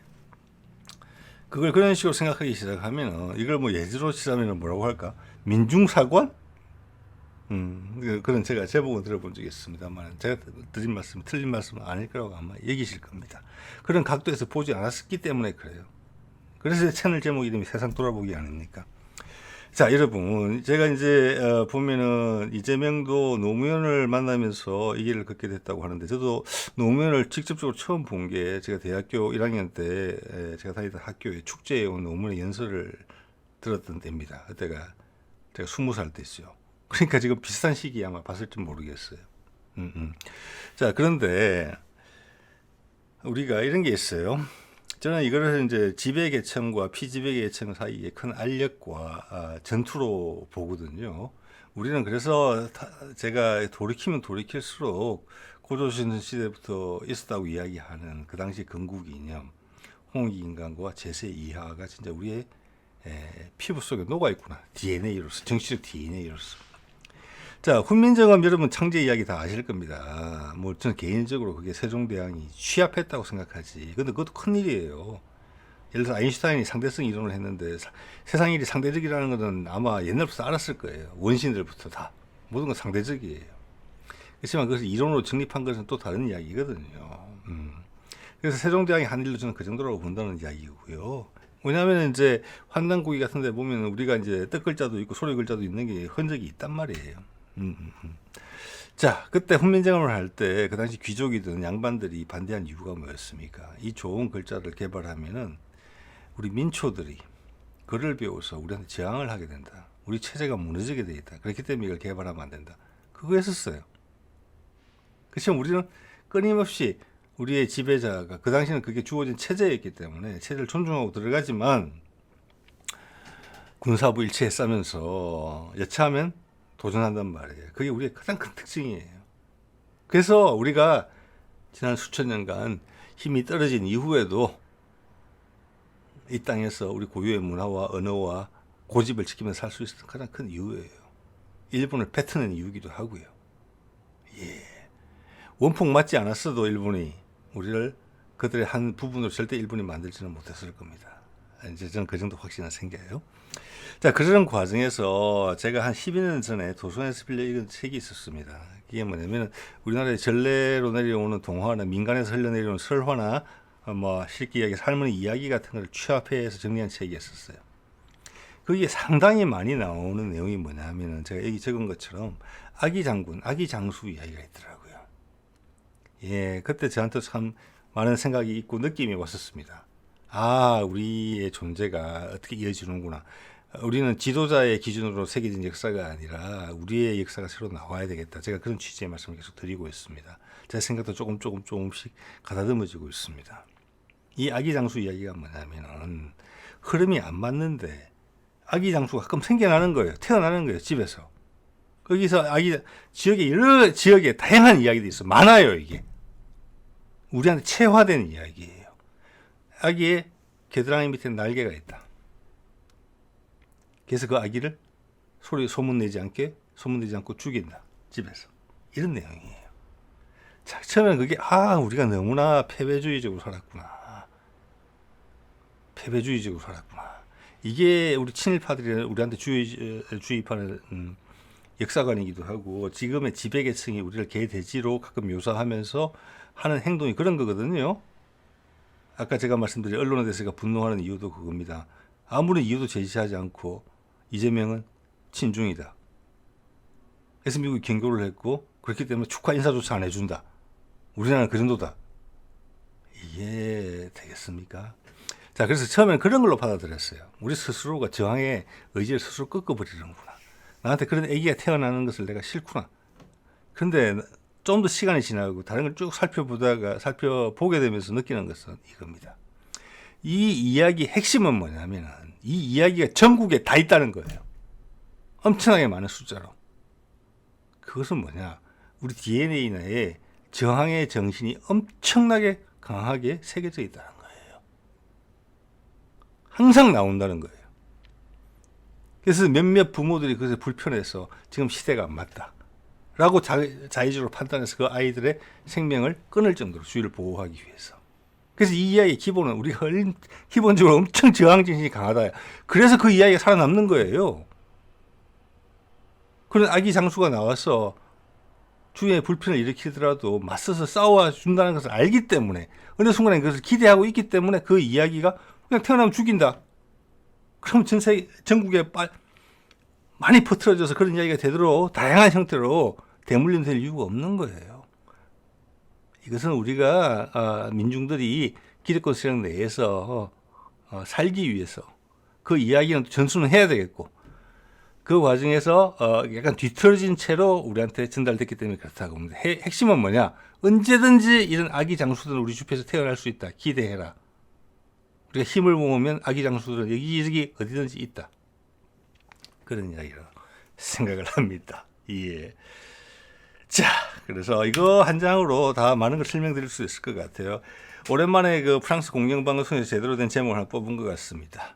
그걸 그런 식으로 생각하기 시작하면 이걸 뭐 예지로 치자면 뭐라고 할까? 민중사관? 그런 제가 제목은 들어본 적이 있습니다만 제가 드린 말씀 틀린 말씀은 아닐 거라고 아마 얘기실 겁니다. 그런 각도에서 보지 않았기 때문에 그래요. 그래서 채널 제목 이름이 세상 돌아보기 아닙니까? 자, 여러분, 제가 이제 보면은 이재명도 노무현을 만나면서 이 길을 걷게 됐다고 하는데 저도 노무현을 직접적으로 처음 본 게 제가 대학교 1학년 때 제가 다니던 학교에 축제에 온 노무현의 연설을 들었던 때입니다. 그때가 제가 20살 때였죠. 그러니까 지금 비슷한 시기에 아마 봤을지 모르겠어요. 자, 그런데 우리가 이런 게 있어요. 저는 이거를 이제 지배계층과 피지배계층 사이의 큰 알력과 전투로 보거든요. 우리는 그래서 제가 돌이키면 돌이킬수록 고조선 시대부터 있었다고 이야기하는 그 당시 건국 이념, 홍익인간과 제세 이하가 진짜 우리의 피부 속에 녹아있구나. DNA로서, 정치적 DNA로서. 자, 훈민정음 여러분 창제 이야기 다 아실 겁니다. 뭐 저는 개인적으로 그게 세종대왕이 취합했다고 생각하지. 근데 그것도 큰 일이에요. 예를 들어서 아인슈타인이 상대성 이론을 했는데 세상 일이 상대적이라는 것은 아마 옛날부터 알았을 거예요. 원신들부터 다. 모든 건 상대적이에요. 그렇지만 그것을 이론으로 정립한 것은 또 다른 이야기거든요. 그래서 세종대왕이 한 일로 저는 그 정도라고 본다는 이야기고요. 왜냐하면 이제 환단고기 같은 데 보면 우리가 이제 뜻 글자도 있고 소리 글자도 있는 게 흔적이 있단 말이에요. 자, 그때 훈민정음을 할 때 그 당시 귀족이든 양반들이 반대한 이유가 뭐였습니까? 이 좋은 글자를 개발하면은 우리 민초들이 글을 배워서 우리한테 저항을 하게 된다. 우리 체제가 무너지게 돼 있다. 그렇기 때문에 이걸 개발하면 안 된다. 그거였었어요. 그렇지만 우리는 끊임없이 우리의 지배자가 그 당시는 그게 주어진 체제였기 때문에 체제를 존중하고 들어가지만 군사부 일체에 싸면서 여차하면 도전한단 말이에요. 그게 우리의 가장 큰 특징이에요. 그래서 우리가 지난 수천 년간 힘이 떨어진 이후에도 이 땅에서 우리 고유의 문화와 언어와 고집을 지키면서 살 수 있었던 가장 큰 이유예요. 일본을 뱉어낸 이유기도 하고요. 예. 원폭 맞지 않았어도 일본이 우리를 그들의 한 부분으로 절대 일본이 만들지는 못했을 겁니다. 이제 저는 그 정도 확신은 생겨요. 자, 그런 과정에서 제가 한 12년 전에 도서관에서 빌려 읽은 책이 있었습니다. 이게 뭐냐면 우리나라의 전래로 내려오는 동화나 민간에서 흘러내려오는 설화나 뭐 실기 이야기, 삶의 이야기 같은 걸 취합해서 정리한 책이었어요. 거기에 상당히 많이 나오는 내용이 뭐냐면은 제가 여기 적은 것처럼 아기 장군, 아기 장수 이야기가 있더라고요. 예, 그때 저한테 참 많은 생각이 있고 느낌이 왔었습니다. 아, 우리의 존재가 어떻게 이어지는구나. 우리는 지도자의 기준으로 새겨진 역사가 아니라 우리의 역사가 새로 나와야 되겠다. 제가 그런 취지의 말씀을 계속 드리고 있습니다. 제 생각도 조금씩 가다듬어지고 있습니다. 이 아기 장수 이야기가 뭐냐면은 흐름이 안 맞는데 아기 장수가 가끔 생겨나는 거예요. 태어나는 거예요. 집에서. 거기서 여러 지역에 다양한 이야기들이 있어요. 많아요, 이게. 우리한테 체화된 이야기예요. 아기의 겨드랑이 밑에 날개가 있다. 그래서 그 아기를 소문내지 않고 죽인다. 집에서. 이런 내용이에요. 자, 처음에는 그게 우리가 너무나 패배주의적으로 살았구나. 이게 우리 친일파들이 우리한테 주입하는 역사관이기도 하고 지금의 지배계층이 우리를 개돼지로 가끔 묘사하면서 하는 행동이 그런 거거든요. 아까 제가 말씀드린 언론에 대해서 분노하는 이유도 그겁니다. 아무런 이유도 제시하지 않고 이재명은 친중이다. 그래서 미국이 경고를 했고 그렇기 때문에 축하 인사조차 안 해준다. 우리나라는 그 정도다. 이게 되겠습니까? 자, 그래서 처음에는 그런 걸로 받아들였어요. 우리 스스로가 저항의 의지를 스스로 꺾어버리는구나. 나한테 그런 아기가 태어나는 것을 내가 싫구나. 그런데 좀 더 시간이 지나고 다른 걸 쭉 살펴보게 되면서 느끼는 것은 이겁니다. 이 이야기 핵심은 뭐냐면 이 이야기가 전국에 다 있다는 거예요. 엄청나게 많은 숫자로. 그것은 뭐냐? 우리 DNA 내에 저항의 정신이 엄청나게 강하게 새겨져 있다는 거예요. 항상 나온다는 거예요. 그래서 몇몇 부모들이 그것에 불편해서 지금 시대가 안 맞다 라고 자의적으로 판단해서 그 아이들의 생명을 끊을 정도로 주의를 보호하기 위해서. 그래서 이 이야기의 기본은 우리가 기본적으로 엄청 저항정신이 강하다. 그래서 그 이야기가 살아남는 거예요. 그런 아기 장수가 나와서 주위에 불편을 일으키더라도 맞서서 싸워준다는 것을 알기 때문에 어느 순간에 그것을 기대하고 있기 때문에 그 이야기가 그냥 태어나면 죽인다. 그럼 전국에 많이 퍼뜨려져서 그런 이야기가 되도록 다양한 형태로 대물림될 이유가 없는 거예요. 이것은 우리가 민중들이 기득권 세력 내에서 살기 위해서 그 이야기는 전수는 해야 되겠고 그 과정에서 약간 뒤틀어진 채로 우리한테 전달됐기 때문에 그렇다고 봅니다. 핵심은 뭐냐? 언제든지 이런 아기 장수들은 우리 주변에서 태어날 수 있다. 기대해라. 우리가 힘을 모으면 아기 장수들은 여기저기 어디든지 있다. 그런 이야기로 생각을 합니다. 예. 자, 그래서 이거 한 장으로 다 많은 걸 설명드릴 수 있을 것 같아요. 오랜만에 그 프랑스 공영방송에서 제대로 된 제목을 하나 뽑은 것 같습니다.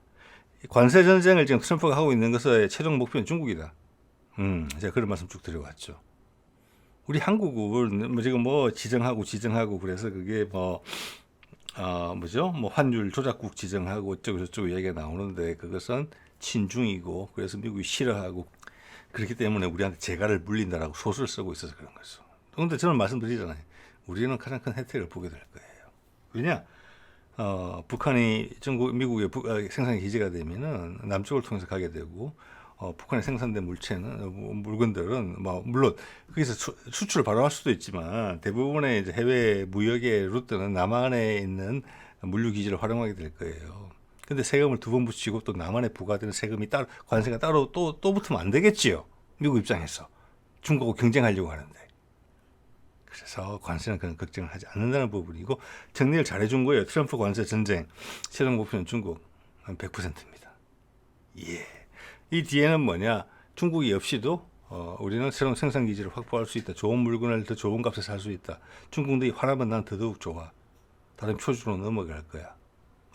관세 전쟁을 지금 트럼프가 하고 있는 것의 최종 목표는 중국이다. 제가 그런 말씀 쭉 드려왔죠. 우리 한국은 지금 지정하고 그래서 그게 환율 조작국 지정하고 어쩌고 저쩌고 얘기가 나오는데 그것은 친중이고 그래서 미국이 싫어하고 그렇기 때문에 우리한테 재갈을 물린다라고 소설을 쓰고 있어서 그런 거죠. 그런데 저는 말씀드리잖아요. 우리는 가장 큰 혜택을 보게 될 거예요. 왜냐? 북한이 미국의 생산 기지가 되면은 남쪽을 통해서 가게 되고 북한에 생산된 물건들은 물론 거기서 수출을 바로 할 수도 있지만 대부분의 이제 해외 무역의 루트는 남한에 있는 물류 기지를 활용하게 될 거예요. 근데 세금을 2번 붙이고 또 남한에 부과되는 세금이 관세가 따로 또 붙으면 안 되겠지요. 미국 입장에서 중국하고 경쟁하려고 하는데. 그래서 관세는 그런 걱정을 하지 않는다는 부분이고 정리를 잘해준 거예요. 트럼프 관세 전쟁 최종 목표는 중국 한 100%입니다. 예. 이 뒤에는 뭐냐? 중국이 없이도 우리는 새로운 생산 기지를 확보할 수 있다. 좋은 물건을 더 좋은 값에 살 수 있다. 중국들이 화나면 난 더더욱 좋아. 다른 표준으로 넘어갈 거야.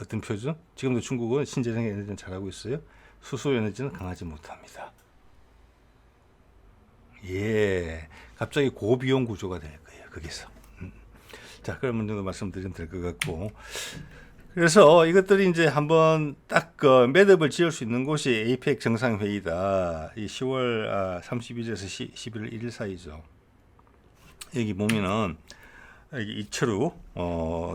어떤 표준? 지금도 중국은 신재생 에너지는 잘하고 있어요. 수소 에너지는 강하지 못합니다. 예, 갑자기 고비용 구조가 될 거예요. 거기서. 자, 그런 정도 말씀드리면 될 것 같고. 그래서 이것들이 이제 한번 딱 매듭을 지을 수 있는 곳이 에이펙 정상회의다. 이 10월 30일에서 11월 1일 사이죠. 여기 보면은 이철우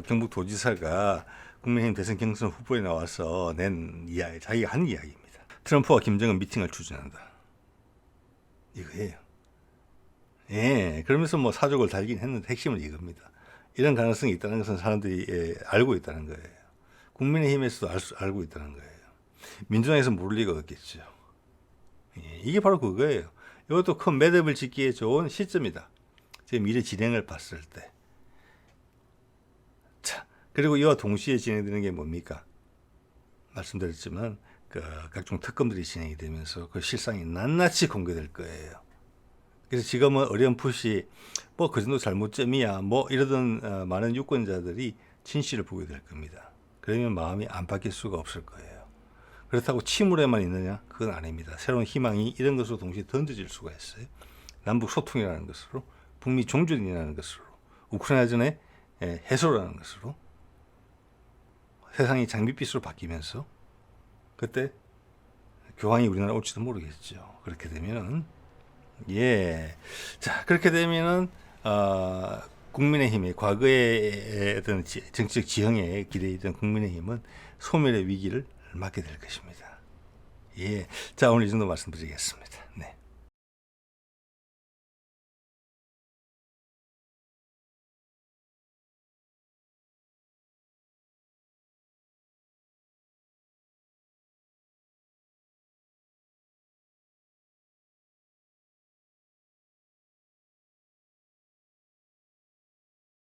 경북도지사가 국민의힘 대선 경선 후보에 나와서 낸 이야기, 자기가 한 이야기입니다. 트럼프와 김정은 미팅을 추진한다. 이거예요. 예, 그러면서 사족을 달긴 했는데 핵심은 이겁니다. 이런 가능성이 있다는 것은 사람들이 알고 있다는 거예요. 국민의힘에서도 알고 있다는 거예요. 민주당에서 모를 리가 없겠죠. 예, 이게 바로 그거예요. 이것도 큰 매듭을 짓기에 좋은 시점이다. 지금 미래 진행을 봤을 때. 자, 그리고 이와 동시에 진행되는 게 뭡니까? 말씀드렸지만 각종 특검들이 진행이 되면서 그 실상이 낱낱이 공개될 거예요. 그래서 지금은 어렴풋이 뭐 그 정도 잘못점이야 뭐 이러던 많은 유권자들이 진실을 보게 될 겁니다. 그러면 마음이 안 바뀔 수가 없을 거예요. 그렇다고 침울에만 있느냐? 그건 아닙니다. 새로운 희망이 이런 것으로 동시에 던져질 수가 있어요. 남북 소통이라는 것으로, 북미 종전이라는 것으로, 우크라이나전의 해소라는 것으로 세상이 장밋빛으로 바뀌면서 그때 교황이 우리나라 올지도 모르겠죠. 그렇게 되면은 자 그렇게 되면은 국민의힘의 과거의 어떤 정치적 지형에 기대했던 국민의힘은 소멸의 위기를 맞게 될 것입니다. 자 오늘 이 정도 말씀드리겠습니다. 네.